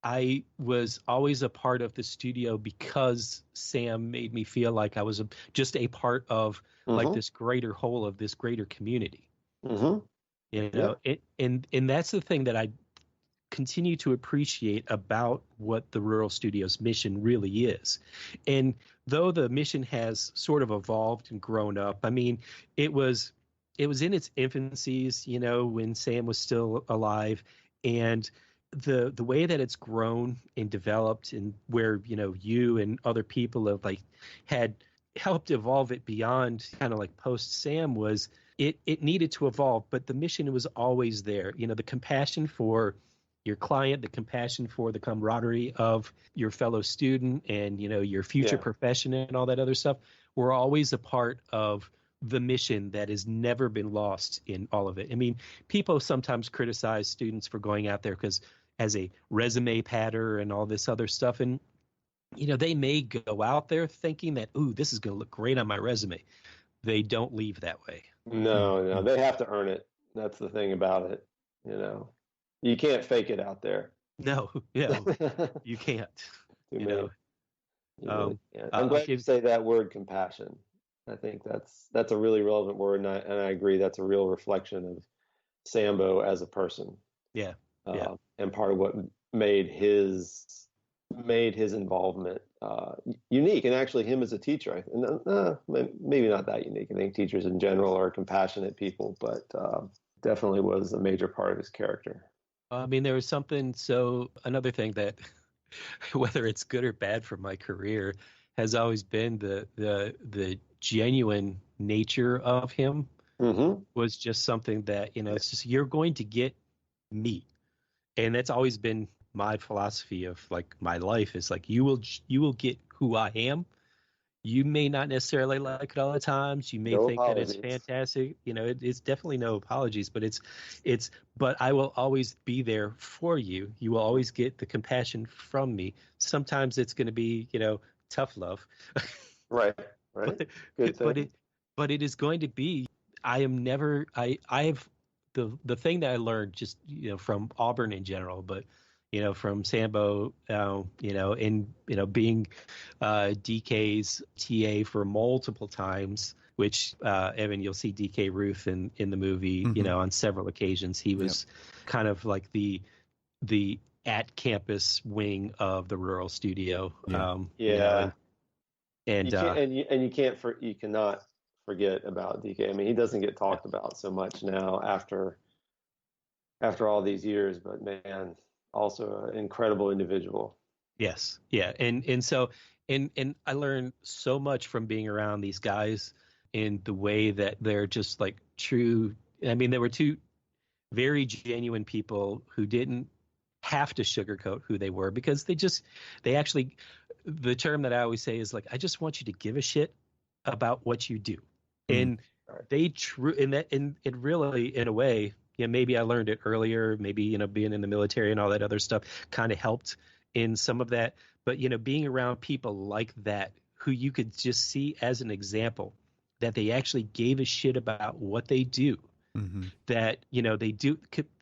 I was always a part of the studio because Sam made me feel like I was just a part of like this greater whole, of this greater community. And that's the thing that I continue to appreciate about what the Rural Studio's mission really is. And though the mission has sort of evolved and grown up, I mean, it was in its infancies, when Sam was still alive, and the way that it's grown and developed, and where, you and other people have had helped evolve it beyond kind of like post Sam, was it needed to evolve, but the mission was always there. The compassion for your client, the compassion for the camaraderie of your fellow student and, your future profession and all that other stuff, were always a part of the mission that has never been lost in all of it. I mean, people sometimes criticize students for going out there as a resume padder and all this other stuff. And, they may go out there thinking that, ooh, this is going to look great on my resume. They don't leave that way. No, they have to earn it. That's the thing about it. You can't fake it out there. No, you can't. I'm glad you say that word, compassion. I think that's a really relevant word, and I agree that's a real reflection of Sambo as a person. Yeah. And part of what made his made his involvement unique. And actually, him as a teacher, maybe not that unique. I think teachers in general are compassionate people, but definitely was a major part of his character. I mean, there was something. So another thing that, whether it's good or bad for my career, has always been the genuine nature of him. Mm-hmm. Was just something that, it's just, you're going to get me. And that's always been my philosophy of like my life, is like, you will get who I am. You may not necessarily like it all the times. You may No think apologies. that it's fantastic. It's definitely no apologies, but but I will always be there for you. You will always get the compassion from me. Sometimes it's going to be, tough love. Right. Good thing. But it is going to be, I am never, I have the thing that I learned just, from Auburn in general, but, from Sambo, and, being DK's TA for multiple times, which, Evan, you'll see DK Ruth in the movie, on several occasions. He was kind of like the at campus wing of the rural studio. You cannot forget about DK. I mean, he doesn't get talked about so much now after all these years, but man, also an incredible individual. Yes. Yeah. And so I learned so much from being around these guys in the way that they're just like true. I mean, there were two very genuine people who didn't have to sugarcoat who they were, because they actually, the term that I always say is like, I just want you to give a shit about what you do. And it really, in a way, maybe I learned it earlier, maybe, being in the military and all that other stuff kind of helped in some of that. But, being around people like that, who you could just see as an example that they actually gave a shit about what they do, that, they do.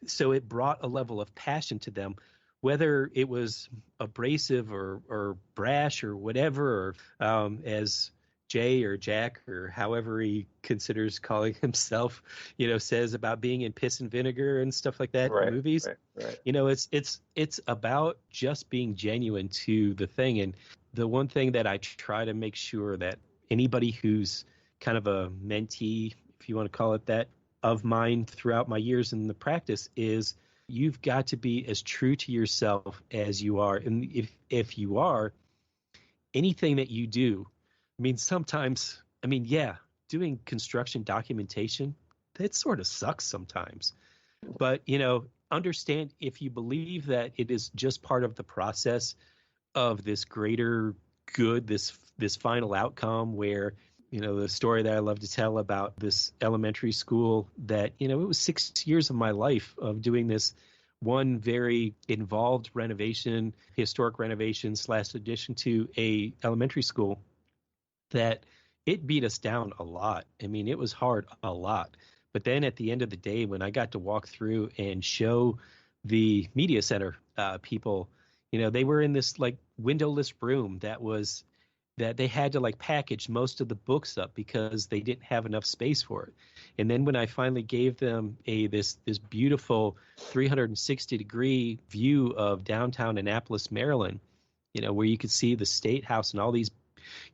So it brought a level of passion to them, whether it was abrasive or brash or whatever, or as Jay or Jack or however he considers calling himself, says about being in piss and vinegar and stuff like that in movies. Right. It's about just being genuine to the thing. And the one thing that I try to make sure that anybody who's kind of a mentee, if you want to call it that, of mine throughout my years in the practice, is you've got to be as true to yourself as you are. And if you are, anything that you do, I mean, sometimes, doing construction documentation, that sort of sucks sometimes. But, understand, if you believe that it is just part of the process of this greater good, this final outcome where, the story that I love to tell about this elementary school that, it was 6 years of my life of doing this one very involved renovation, historic renovation / addition to a elementary school, that it beat us down a lot. I mean, it was hard a lot. But then at the end of the day, when I got to walk through and show the media center people, they were in this like windowless room that they had to like package most of the books up because they didn't have enough space for it. And then when I finally gave them this beautiful 360-degree view of downtown Annapolis, Maryland, where you could see the State House and all these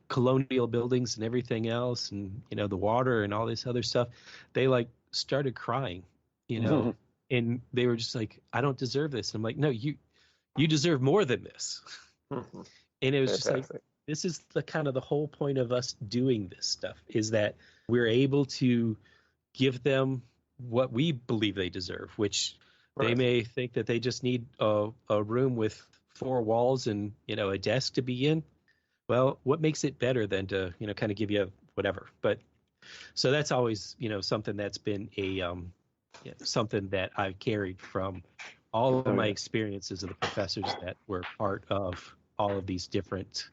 colonial buildings and everything else, and the water and all this other stuff, they like started crying, and they were just like, I don't deserve this. And I'm like, no, you deserve more than this. And it was just like, this is the kind of the whole point of us doing this stuff, is that we're able to give them what we believe they deserve, which they may think that they just need a room with 4 walls and a desk to be in. Well, what makes it better than to, kind of give you whatever? But so that's always, something that's been something that I've carried from all of my experiences of the professors that were part of all of these different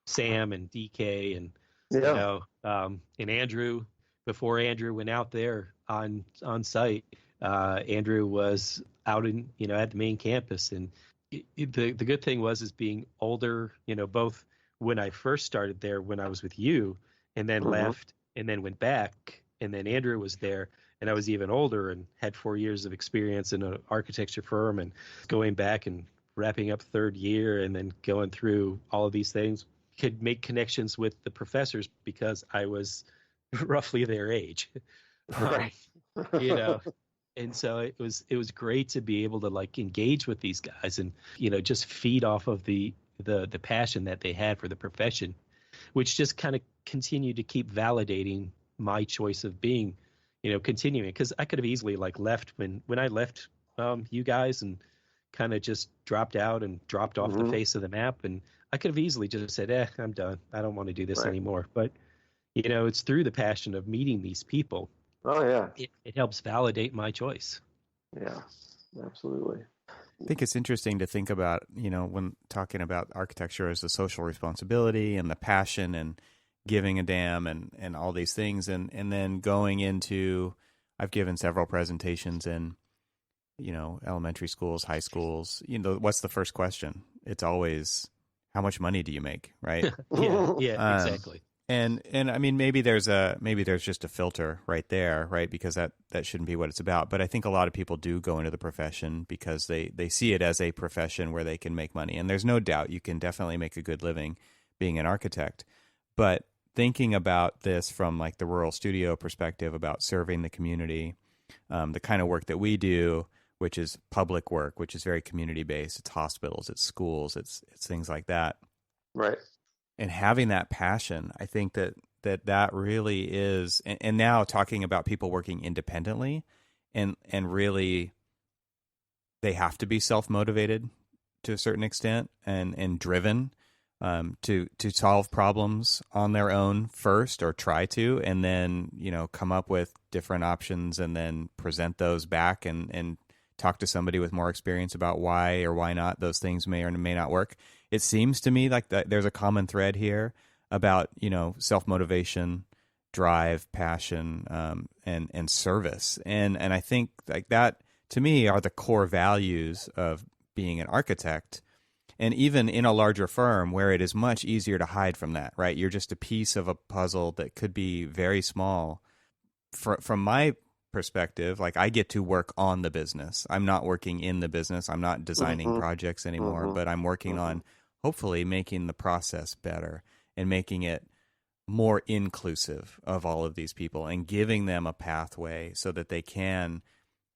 Sam and DK and, and Andrew. Before Andrew went out there on site, Andrew was out in, at the main campus. And the good thing was being older, both when I first started there, when I was with you, and then left and then went back, and then Andrew was there, and I was even older and had 4 years of experience in an architecture firm, and going back and wrapping up third year and then going through all of these things, could make connections with the professors because I was roughly their age. Right. You know, and so it was great to be able to like engage with these guys and, just feed off of the passion that they had for the profession, which just kind of continued to keep validating my choice of being, continuing, because I could have easily like left when I left you guys and kind of just dropped out and dropped off the face of the map, and I could have easily just said, I'm done, I don't want to do this anymore. But it's through the passion of meeting these people. Oh yeah, it helps validate my choice. Yeah, absolutely. I think it's interesting to think about, when talking about architecture as a social responsibility and the passion and giving a damn and all these things. And then going into, I've given several presentations in, elementary schools, high schools. What's the first question? It's always, how much money do you make? Right. Yeah, exactly. And I mean, maybe there's just a filter right there, right? Because that shouldn't be what it's about. But I think a lot of people do go into the profession because they see it as a profession where they can make money. And there's no doubt you can definitely make a good living being an architect. But thinking about this from like the rural studio perspective about serving the community, the kind of work that we do, which is public work, which is very community based. It's hospitals, it's schools, it's things like that. Right. And having that passion, I think that really is, and now talking about people working independently, and really they have to be self-motivated to a certain extent and driven to solve problems on their own first, or try to, and then come up with different options and then present those back and talk to somebody with more experience about why or why not those things may or may not work. It seems to me like that there's a common thread here about, self-motivation, drive, passion, and service. And I think like that, to me, are the core values of being an architect. And even in a larger firm where it is much easier to hide from that, right? You're just a piece of a puzzle that could be very small. From my perspective, like I get to work on the business. I'm not working in the business. I'm not designing projects anymore, but I'm working on hopefully making the process better and making it more inclusive of all of these people and giving them a pathway so that they can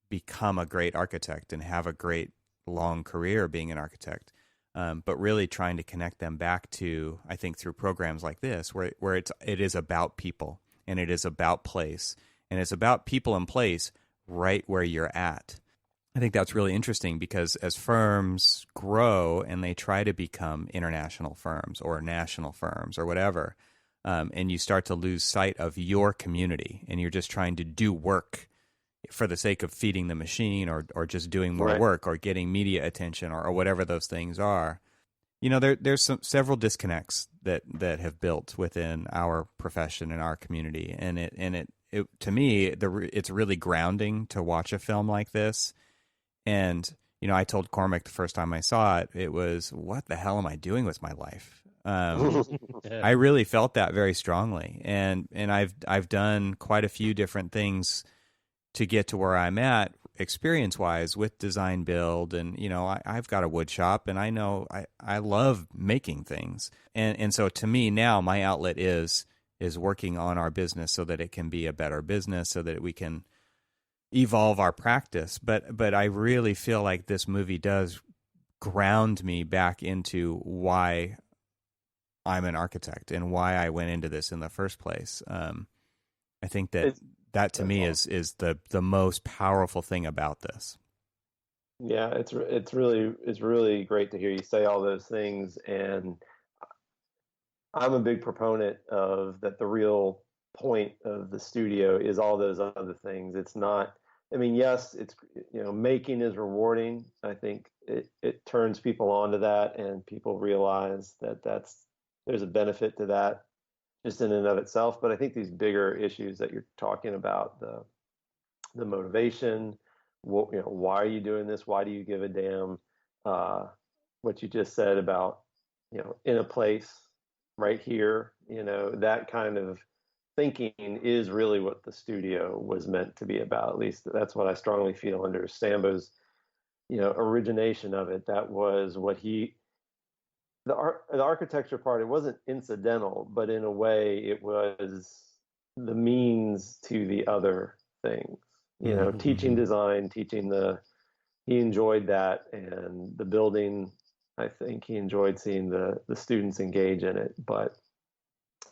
become a great architect and have a great long career being an architect. But really trying to connect them back to, I think, through programs like this, where it is about people and it is about place and it's about people and place right where you're at. I think that's really interesting because as firms grow and they try to become international firms or national firms or whatever, and you start to lose sight of your community and you're just trying to do work for the sake of feeding the machine or just doing more work or getting media attention or whatever those things are. There's several disconnects that have built within our profession and our community. And it to me, it's really grounding to watch a film like this. And, I told Cormac the first time I saw it, it was, what the hell am I doing with my life? I really felt that very strongly. And I've done quite a few different things to get to where I'm at experience-wise with design build. And, I've got a wood shop and I know I love making things. And so to me now, my outlet is working on our business so that it can be a better business, so that we can evolve our practice. But I really feel like this movie does ground me back into why I'm an architect and why I went into this in the first place. I think that to me awesome. is the most powerful thing about this. Yeah, it's really great to hear you say all those things, and I'm a big proponent of that. The real point of the studio is all those other things. It's not. I mean, yes, it's making is rewarding. I think it turns people onto that, and people realize that there's a benefit to that just in and of itself. But I think these bigger issues that you're talking about, the motivation, why are you doing this? Why do you give a damn? What you just said about, in a place right here, that kind of thinking is really what the studio was meant to be about. At least that's what I strongly feel under Sambo's origination of it. That was what the architecture part. It wasn't incidental, but in a way, it was the means to the other things. Teaching design, he enjoyed that, and the building. I think he enjoyed seeing the students engage in it, but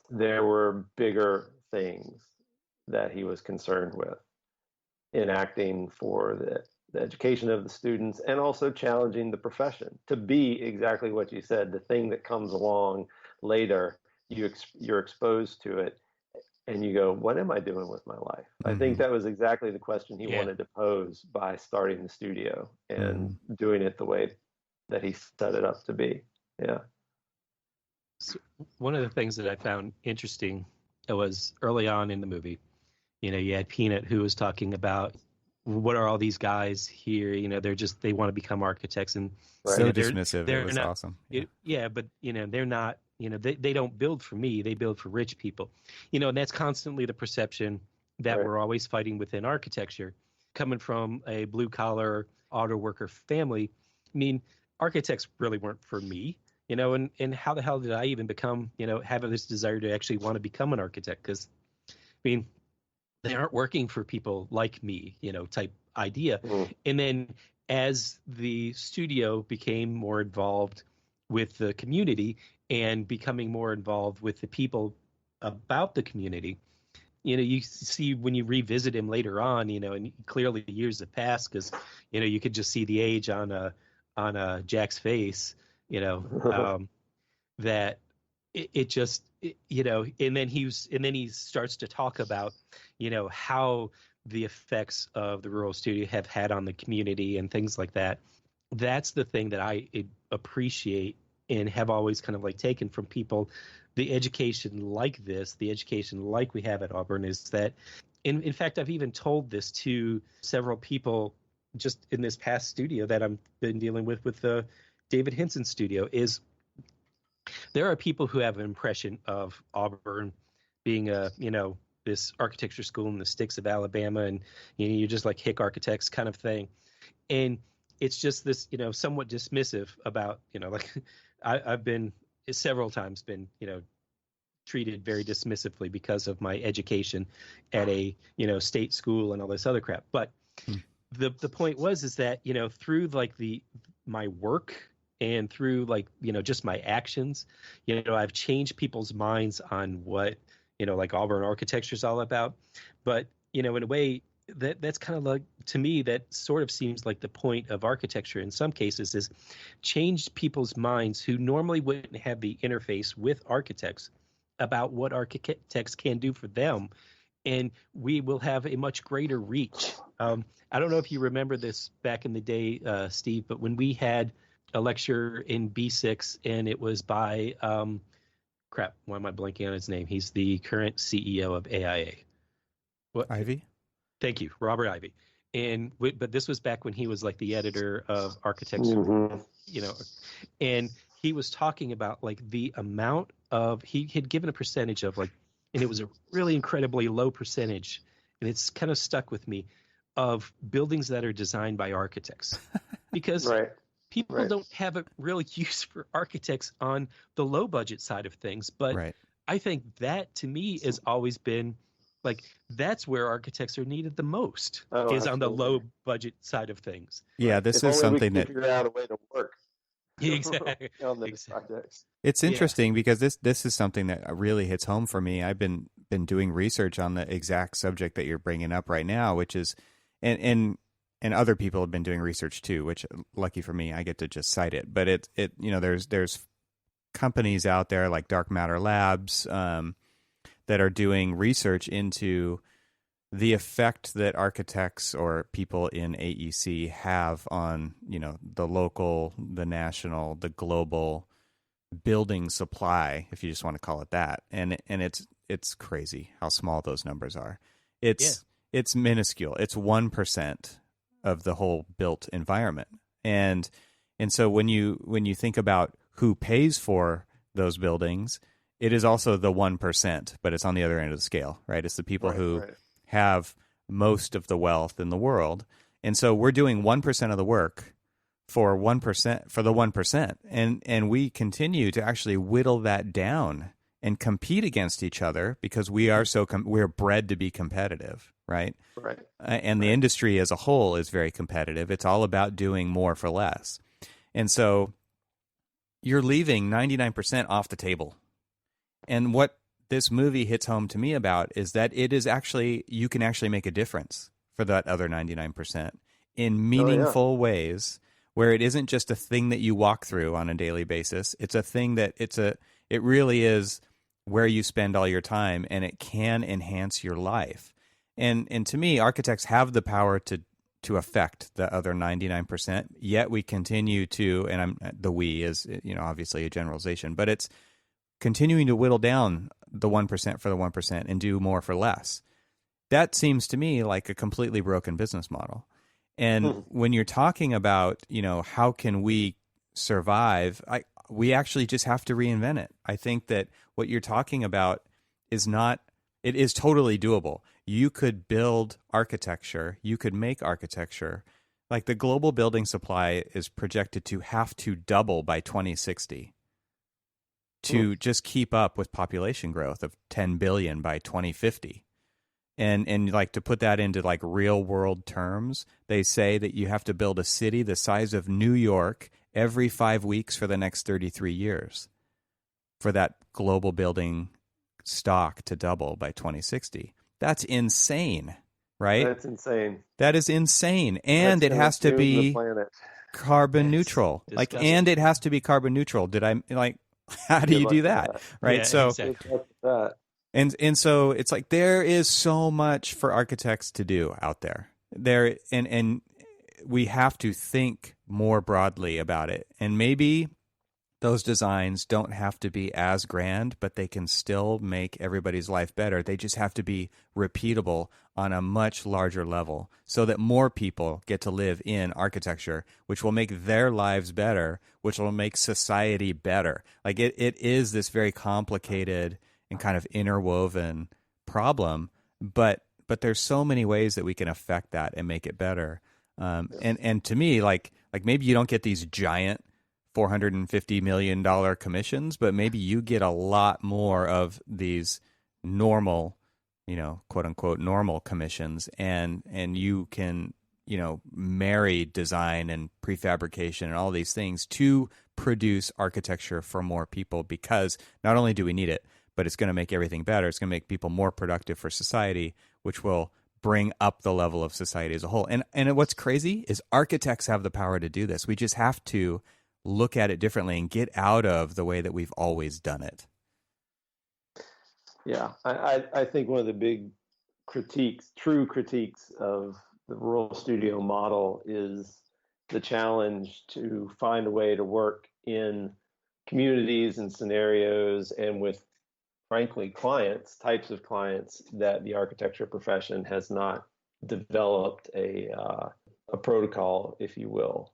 there were bigger things that he was concerned with enacting for the education of the students, and also challenging the profession to be exactly what you said, the thing that comes along later. You're exposed to it and you go, what am I doing with my life? I think that was exactly the question he wanted to pose by starting the studio and doing it the way that he set it up to be. Yeah. So one of the things that I found interesting was early on in the movie, you had Peanut, who was talking about, what are all these guys here? They want to become architects, and so dismissive. It was not, awesome. But they're not. They don't build for me. They build for rich people. And that's constantly the perception that we're always fighting within architecture. Coming from a blue collar auto worker family, I mean, architects really weren't for me. And how the hell did I even become, have this desire to actually want to become an architect? Because, they aren't working for people like me, type idea. And then as the studio became more involved with the community and becoming more involved with the people about the community, you see when you revisit him later on, and clearly the years have passed, because, you could just see the age on Jack's face, that it just, and then he starts to talk about, how the effects of the rural studio have had on the community and things like that. That's the thing that I appreciate and have always kind of like taken from people. The education like this, the education like we have at Auburn, is that, in fact, I've even told this to several people just in this past studio that I've been dealing with the David Hinson studio, is there are people who have an impression of Auburn being this architecture school in the sticks of Alabama, and you're just like hick architects kind of thing. And it's just this, somewhat dismissive about, I've been several times been, treated very dismissively because of my education at a, state school and all this other crap. But the point is that, through like my work and through like, just my actions, I've changed people's minds on what, like Auburn architecture is all about. But, in a way that's kind of like, to me, that sort of seems like the point of architecture in some cases, is change people's minds who normally wouldn't have the interface with architects about what architects can do for them. And we will have a much greater reach. I don't know if you remember this back in the day, Steve, but when we had a lecture in B6, and it was by, why am I blanking on his name? He's the current CEO of AIA. What? Ivy? Thank you, Robert Ivy. But this was back when he was like the editor of Architecture, and he was talking about like the amount of, he had given a percentage of like, and it was a really incredibly low percentage, and it's kind of stuck with me, of buildings that are designed by architects, because people don't have a real use for architects on the low budget side of things. But I think that, to me, has always been like, that's where architects are needed the most, is on the low budget side of things. Yeah, this is something that figure out a way to work. Exactly. On the projects. It's interesting because this is something that really hits home for me. I've been doing research on the exact subject that you're bringing up right now, which is, and other people have been doing research too, which, lucky for me, I get to just cite it. But there's companies out there like Dark Matter Labs that are doing research into the effect that architects or people in AEC have on, the local, the national, the global building supply, if you just want to call it that. And it's crazy how small those numbers are. It's minuscule. It's 1% of the whole built environment. And so when you think about who pays for those buildings, it is also the 1%, but it's on the other end of the scale, right? It's the people who have most of the wealth in the world. And so we're doing 1% of the work, for 1%, for the 1%. And we continue to actually whittle that down and compete against each other because we are we're bred to be competitive, right? Right. And the industry as a whole is very competitive. It's all about doing more for less. And so you're leaving 99% off the table. And what this movie hits home to me about is that it is actually, you can actually make a difference for that other 99% in meaningful ways, where it isn't just a thing that you walk through on a daily basis. It's a thing that it really is where you spend all your time, and it can enhance your life. And to me, architects have the power to affect the other 99%, yet we continue to, and the we is, obviously a generalization, but it's continuing to whittle down the 1% for the 1% and do more for less. That seems to me like a completely broken business model. And when you're talking about, how can we survive, we actually just have to reinvent it. I think that what you're talking about it is totally doable. You could build architecture, you could make architecture. Like the global building supply is projected to have to double by 2060 to just keep up with population growth of 10 billion by 2050. And like to put that into like real world terms, they say that you have to build a city the size of New York every 5 weeks for the next 33 years for that global building stock to double by 2060. That's insane, right? That's insane. That is insane. And it has to be carbon neutral. And it has to be carbon neutral. How do you do that? Right. Yeah, so exactly. And so it's like there is so much for architects to do out there. And we have to think more broadly about it. And maybe those designs don't have to be as grand, but they can still make everybody's life better. They just have to be repeatable on a much larger level so that more people get to live in architecture, which will make their lives better, which will make society better. Like it is this very complicated and kind of interwoven problem, but there's so many ways that we can affect that and make it better. And to me, like maybe you don't get these giant $450 million commissions, but maybe you get a lot more of these normal, quote unquote, normal commissions, and you can, marry design and prefabrication and all these things to produce architecture for more people, because not only do we need it, but it's going to make everything better. It's going to make people more productive for society, which will bring up the level of society as a whole. And what's crazy is architects have the power to do this. We just have to look at it differently and get out of the way that we've always done it. Yeah, I think one of the big true critiques of the rural studio model is the challenge to find a way to work in communities and scenarios and with, frankly, types of clients that the architecture profession has not developed a protocol, if you will.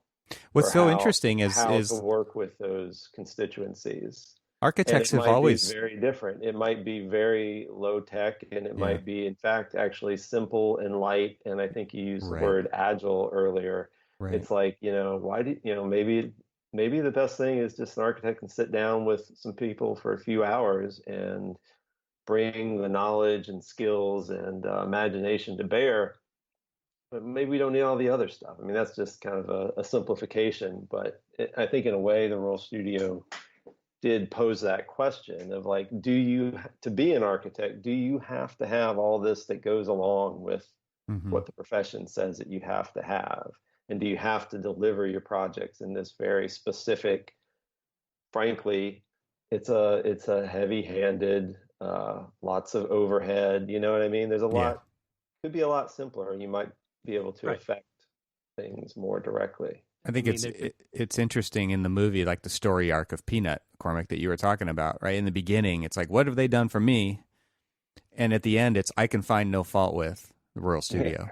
What's so interesting is to work with those constituencies. Architects have always be very different. It might be very low tech, and it might be, in fact, actually simple and light. And I think you used the word agile earlier. Right. It's like, maybe the best thing is just an architect can sit down with some people for a few hours and bring the knowledge and skills and imagination to bear. But maybe we don't need all the other stuff. I mean, that's just kind of a simplification. But I think in a way, the Rural Studio did pose that question of like, to be an architect, do you have to have all this that goes along with what the profession says that you have to have? And do you have to deliver your projects in this very specific, frankly, it's a heavy-handed, lots of overhead, you know what I mean? There's a lot, could be a lot simpler. You might be able to affect things more directly. I think it's interesting in the movie, like the story arc of Peanut, Cormac, that you were talking about, right? In the beginning, it's like, what have they done for me? And at the end, it's, I can find no fault with the Rural Studio.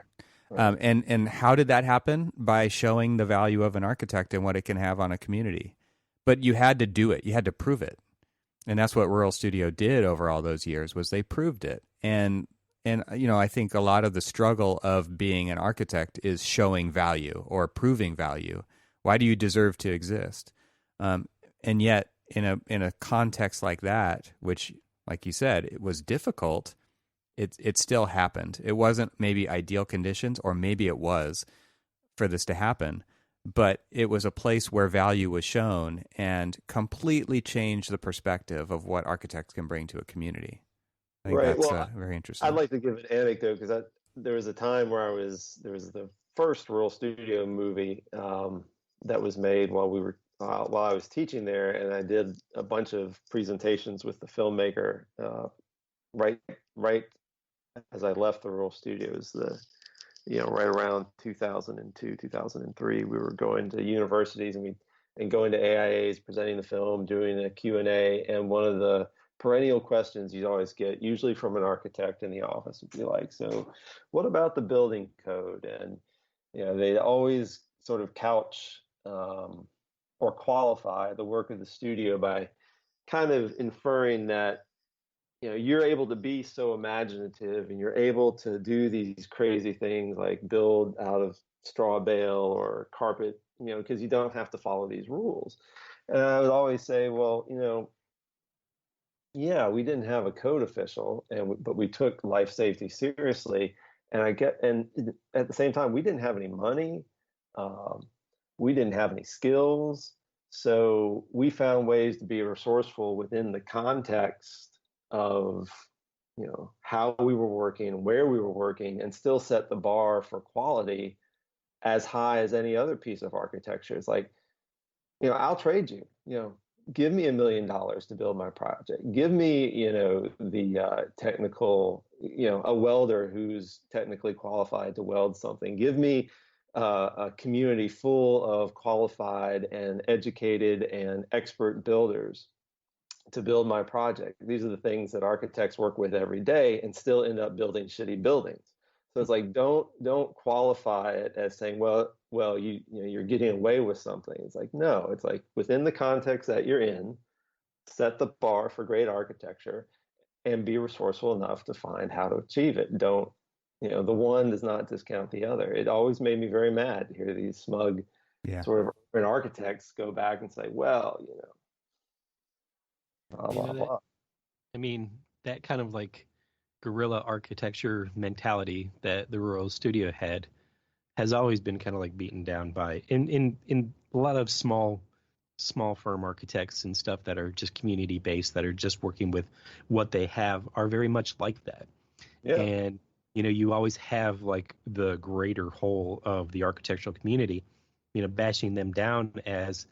Right. And how did that happen? By showing the value of an architect and what it can have on a community. But you had to do it. You had to prove it. And that's what Rural Studio did over all those years, was they proved it. And I think a lot of the struggle of being an architect is showing value or proving value, Why do you deserve to exist? And yet, in a context like that, which, like you said, it was difficult, it still happened. It wasn't maybe ideal conditions, or maybe it was, for this to happen, but it was a place where value was shown and completely changed the perspective of what architects can bring to a community. I think that's very interesting. I'd like to give an anecdote, because there was a time where there was the first Rural Studio movie that was made while I was teaching there, and I did a bunch of presentations with the filmmaker right as I left the Rural Studios. Right around 2002, 2003, we were going to universities and going to AIAs, presenting the film, doing a Q&A, and one of the perennial questions you always get, usually from an architect in the office, would be like, so what about the building code? And they'd always sort of couch or qualify the work of the studio by kind of inferring that you're able to be so imaginative, and you're able to do these crazy things like build out of straw bale or carpet, because you don't have to follow these rules. And I would always say, well, yeah, we didn't have a code official, but we took life safety seriously. And at the same time, we didn't have any money. We didn't have any skills. So we found ways to be resourceful within the context of how we were working, where we were working, and still set the bar for quality as high as any other piece of architecture. It's like, I'll trade you, give me $1 million to build my project. Give me, the technical, a welder who's technically qualified to weld something. Give me a community full of qualified and educated and expert builders to build my project. These are the things that architects work with every day and still end up building shitty buildings. So it's like, don't qualify it as saying, well, you're getting away with something. It's like, no, it's like, within the context that you're in, set the bar for great architecture and be resourceful enough to find how to achieve it. Don't, the one does not discount the other. It always made me very mad to hear these smug sort of urban architects go back and say, well, blah, blah, blah. I mean, that kind of like guerrilla architecture mentality that the Rural Studio had has always been kind of like beaten down by in a lot of small firm architects and stuff that are just community based, that are just working with what they have, are very much like that. Yeah. And you always have like the greater whole of the architectural community, bashing them down as,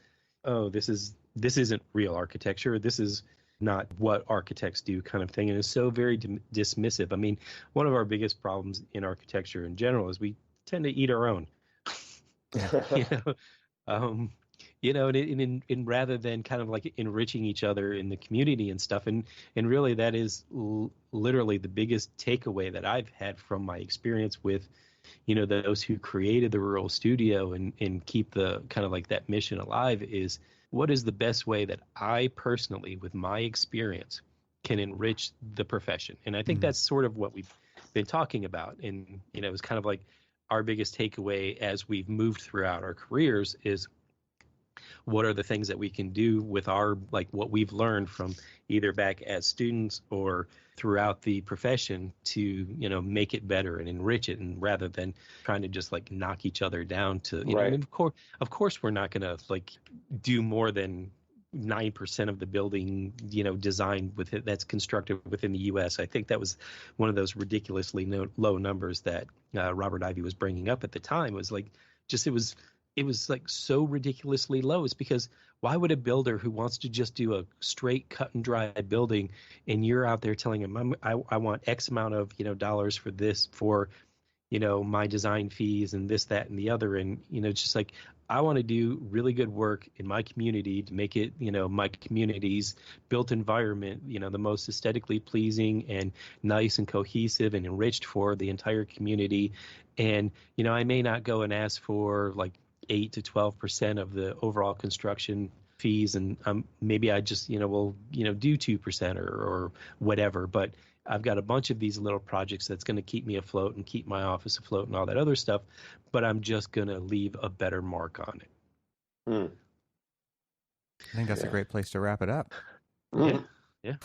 oh, this isn't real architecture. This is not what architects do, kind of thing. And it's so very dismissive. I mean, one of our biggest problems in architecture in general is we tend to eat our own. And rather than kind of like enriching each other in the community and stuff. And really that is literally the biggest takeaway that I've had from my experience with, those who created the Rural Studio and keep the kind of like that mission alive, is what is the best way that I personally, with my experience, can enrich the profession. And I think that's sort of what we've been talking about. And, it's kind of like our biggest takeaway as we've moved throughout our careers is, what are the things that we can do with our, like, what we've learned from either back as students or throughout the profession to, make it better and enrich it, and rather than trying to just like knock each other down to, know, I mean, of course we're not going to like do more than 9% of the building, design with it that's constructed within the U.S. I think that was one of those ridiculously low numbers that Robert Ivy was bringing up at the time. It was like, it was like so ridiculously low. It's because why would a builder who wants to just do a straight cut and dry building, and you're out there telling him, I want X amount of, dollars for this, for, my design fees and this, that, and the other. And, it's just like, I want to do really good work in my community to make it, my community's built environment, the most aesthetically pleasing and nice and cohesive and enriched for the entire community. And, I may not go and ask for like 8 to 12% of the overall construction fees, and maybe I just will do 2% or whatever, but I've got a bunch of these little projects that's going to keep me afloat and keep my office afloat and all that other stuff, but I'm just going to leave a better mark on it. Mm. I think that's a great place to wrap it up. Mm. Yeah.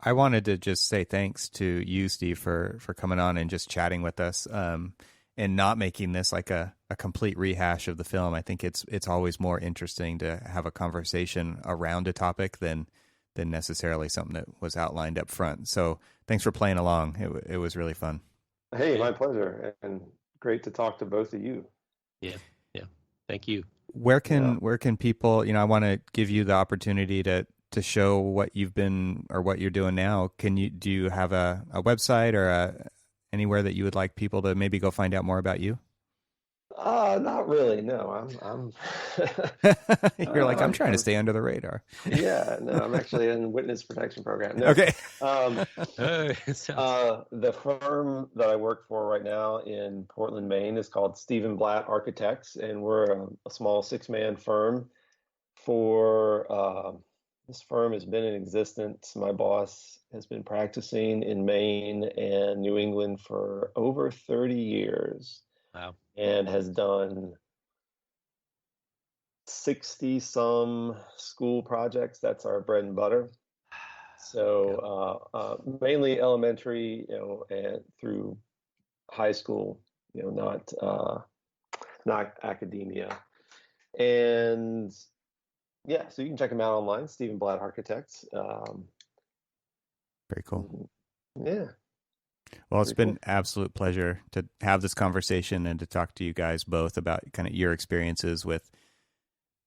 I wanted to just say thanks to you, Steve, for coming on and just chatting with us, and not making this like a complete rehash of the film. I think it's always more interesting to have a conversation around a topic than necessarily something that was outlined up front. So thanks for playing along. It was really fun. Hey, my pleasure, and great to talk to both of you. Yeah. Thank you. Where can people, I want to give you the opportunity to show what you've been or what you're doing now. Do you have a website or anywhere that you would like people to maybe go find out more about you? Not really. No, I'm. You're like, I'm trying to stay under the radar. Yeah, no, I'm actually in witness protection program. No, okay. The firm that I work for right now in Portland, Maine, is called Stephen Blatt Architects, and we're a small 6-man firm. This firm has been in existence. My boss has been practicing in Maine and New England for over 30 years. Wow. And has done 60-some school projects. That's our bread and butter. So mainly elementary, and through high school, not academia. And yeah, so you can check them out online, Stephen Blatt Architects. Very cool. Yeah. Well, it's been an absolute pleasure to have this conversation and to talk to you guys both about kind of your experiences with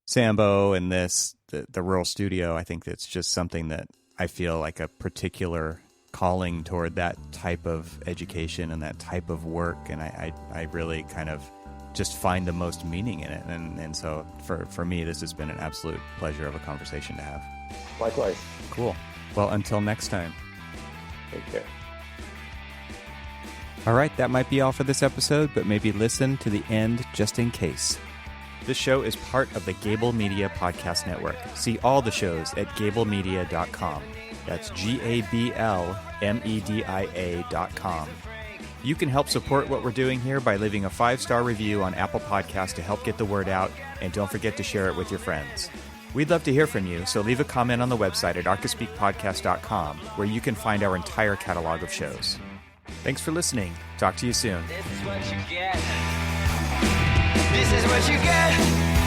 Sambo and the rural studio. I think that's just something that I feel like a particular calling toward that type of education and that type of work. And I really kind of just find the most meaning in it. And so for me, this has been an absolute pleasure of a conversation to have. Likewise. Cool. Well, until next time. Take care. All right, that might be all for this episode, but maybe listen to the end just in case. This show is part of the Gable Media Podcast Network. See all the shows at gablemedia.com. That's GABLMEDIA.com. You can help support what we're doing here by leaving a 5-star review on Apple Podcasts to help get the word out, and don't forget to share it with your friends. We'd love to hear from you, so leave a comment on the website at archispeakpodcast.com, where you can find our entire catalog of shows. Thanks for listening. Talk to you soon. This is what you get. This is what you get.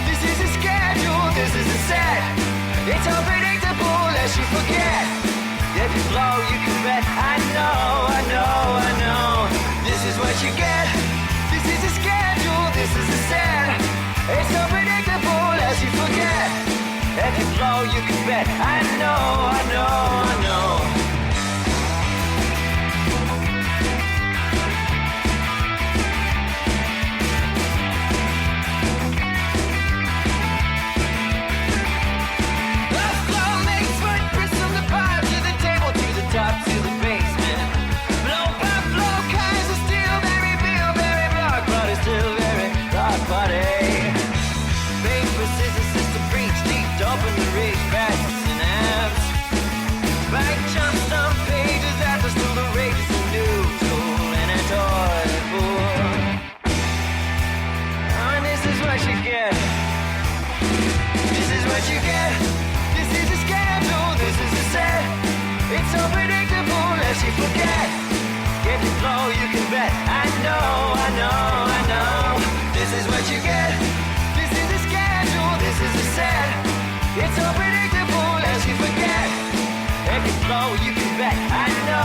This is a schedule. This is a set. It's unpredictable lest you forget. If you blow, you can bet. I know. This is what you get. This is a schedule. This is a set. It's unpredictable lest you forget. If you blow, you can bet. I know. You forget, if you blow, you can bet. I know. This is what you get. This is a schedule. This is a set. It's unpredictable as you forget. If you blow, you can bet. I know.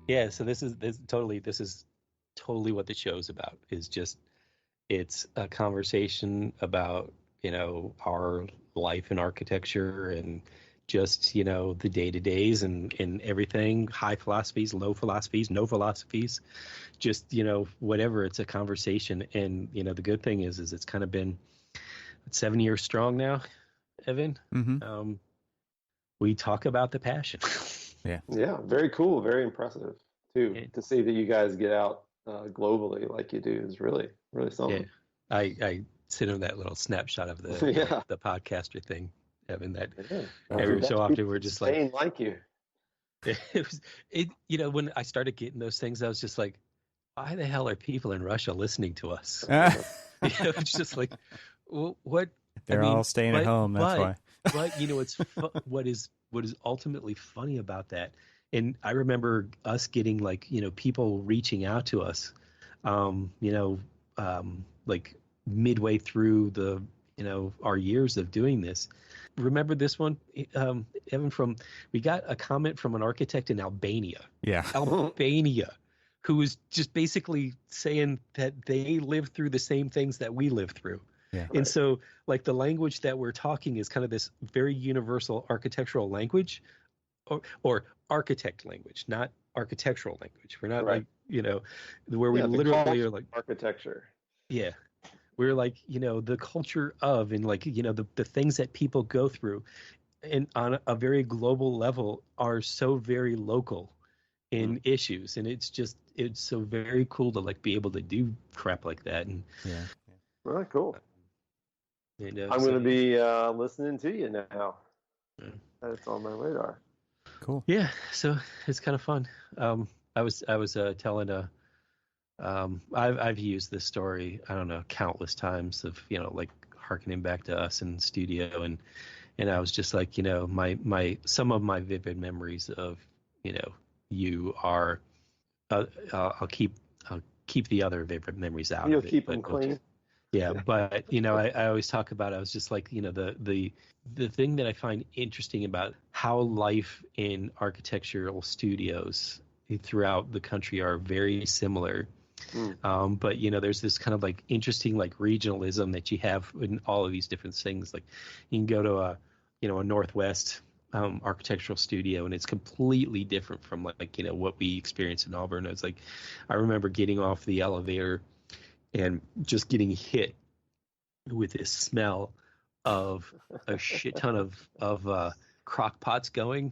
Yeah, so this is totally what the show's about. Is just it's a conversation about, our life in architecture and just, the day-to-days and everything, high philosophies, low philosophies, no philosophies, just, whatever. It's a conversation. And, the good thing is it's kind of been 7 years strong now, Evan. Mm-hmm. We talk about the passion. Yeah, very cool, very impressive too. Yeah. To see that you guys get out globally like you do is really, really Yeah. something. I sent him that little snapshot of the Yeah. the podcaster thing, Evan, that Yeah. every That's so often we're just like, Spain like you. when I started getting those things, I was just like, why the hell are people in Russia listening to us? It's just like, well, what? They're all staying at home. That's why. But it's what is ultimately funny about that. And I remember us getting like, people reaching out to us, like midway through the, our years of doing this. Remember this one, Evan, we got a comment from an architect in Albania. Yeah. Albania, who was just basically saying that they lived through the same things that we lived through. Yeah. And so like the language that we're talking is kind of this very universal architectural language, or architect language, not architectural language. We're not Right. like, where we literally are like architecture. Yeah. We're like, the culture of, and like, the things that people go through and on a very global level are so very local in issues. And it's so very cool to like be able to do crap like that. And Yeah. Well, cool. I'm so- going to be listening to you now. Yeah. That's on my radar. Cool. Yeah, so it's kind of fun. I was telling I've used this story, I don't know, countless times of, like harkening back to us in the studio, and I was just like, my some of my vivid memories of, you are, I'll keep the other vivid memories out You'll of it. keep them clean. Yeah, but I always talk about, I was just like, the thing that I find interesting about how life in architectural studios throughout the country are very similar. But there's this kind of like interesting like regionalism that you have in all of these different things. Like you can go to a Northwest architectural studio and it's completely different from like what we experience in Auburn. It's like I remember getting off the elevator and just getting hit with this smell of a shit ton of crock pots going,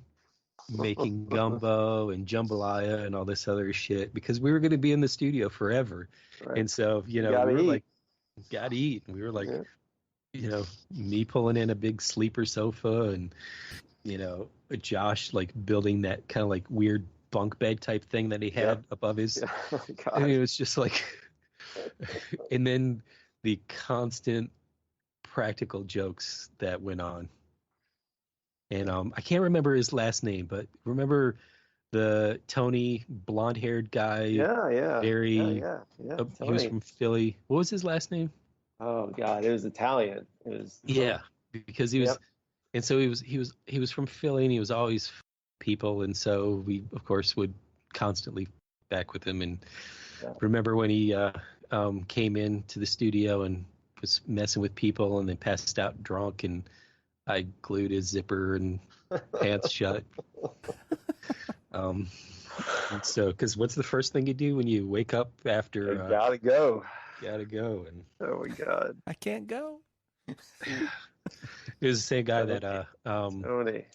making gumbo and jambalaya and all this other shit, because we were going to be in the studio forever. Right. And so, we were like, gotta eat. And we were like, me pulling in a big sleeper sofa and, Josh like building that kind of like weird bunk bed type thing that he had above his. Yeah. Oh, God. And it was just like, and then the constant practical jokes that went on. And I can't remember his last name, but remember the Tony blonde-haired guy? Yeah. Very. Yeah. He was from Philly. What was his last name? Oh God, it was Italian. It was. Yeah, because he was, and so he was from Philly, and he was always people, and so we of course would constantly back with him. And remember when he came into the studio and was messing with people, and then passed out drunk, and I glued his zipper and pants shut. And so, because what's the first thing you do when you wake up after? You gotta go. Gotta go. And Oh my God. I can't go. it was the same guy that Tony.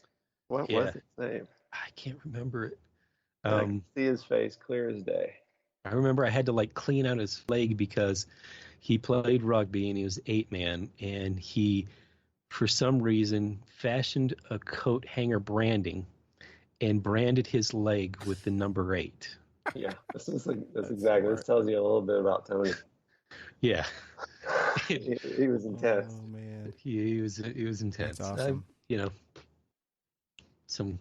What was his name? I can't remember it. I can see his face clear as day. I remember I had to like clean out his leg because he played rugby and he was 8-man, and he, for some reason, fashioned a coat hanger branding and branded his leg with the number 8. Yeah, that's exactly. This tells you a little bit about Tony. Yeah, he was intense. Oh man, he was intense. That's awesome. Some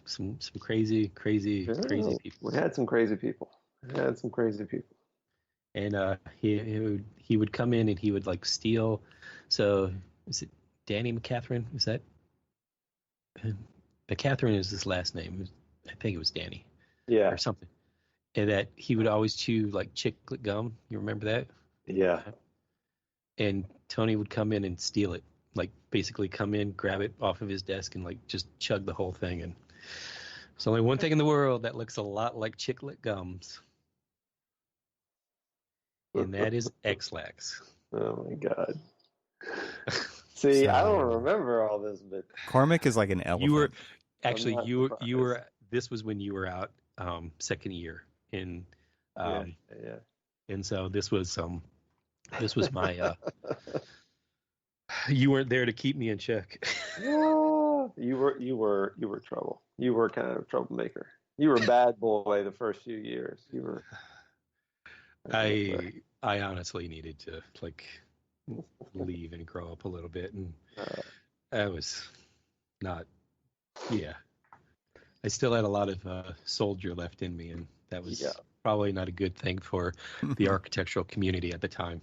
crazy people. We had some crazy people. And he would come in and he would like steal. So is it Danny McCatherine? Is that McCatherine is his last name? I think it was Danny. Yeah. Or something. and that he would always chew like chiclet gum. You remember that? Yeah. And Tony would come in and steal it, like basically come in, grab it off of his desk, and like just chug the whole thing. And there's only one thing in the world that looks a lot like chiclet gums, and that is X-Lax. Oh my God. See, I don't remember all this, but Cormac is like an elephant. You were actually not you surprised. were this was when you were out second year in yeah. and so this was my you weren't there to keep me in check. You were trouble. You were kind of a troublemaker. You were a bad boy the first few years. You were. I honestly needed to like leave and grow up a little bit, and I was not. Yeah, I still had a lot of soldier left in me, and that was probably not a good thing for the architectural community at the time.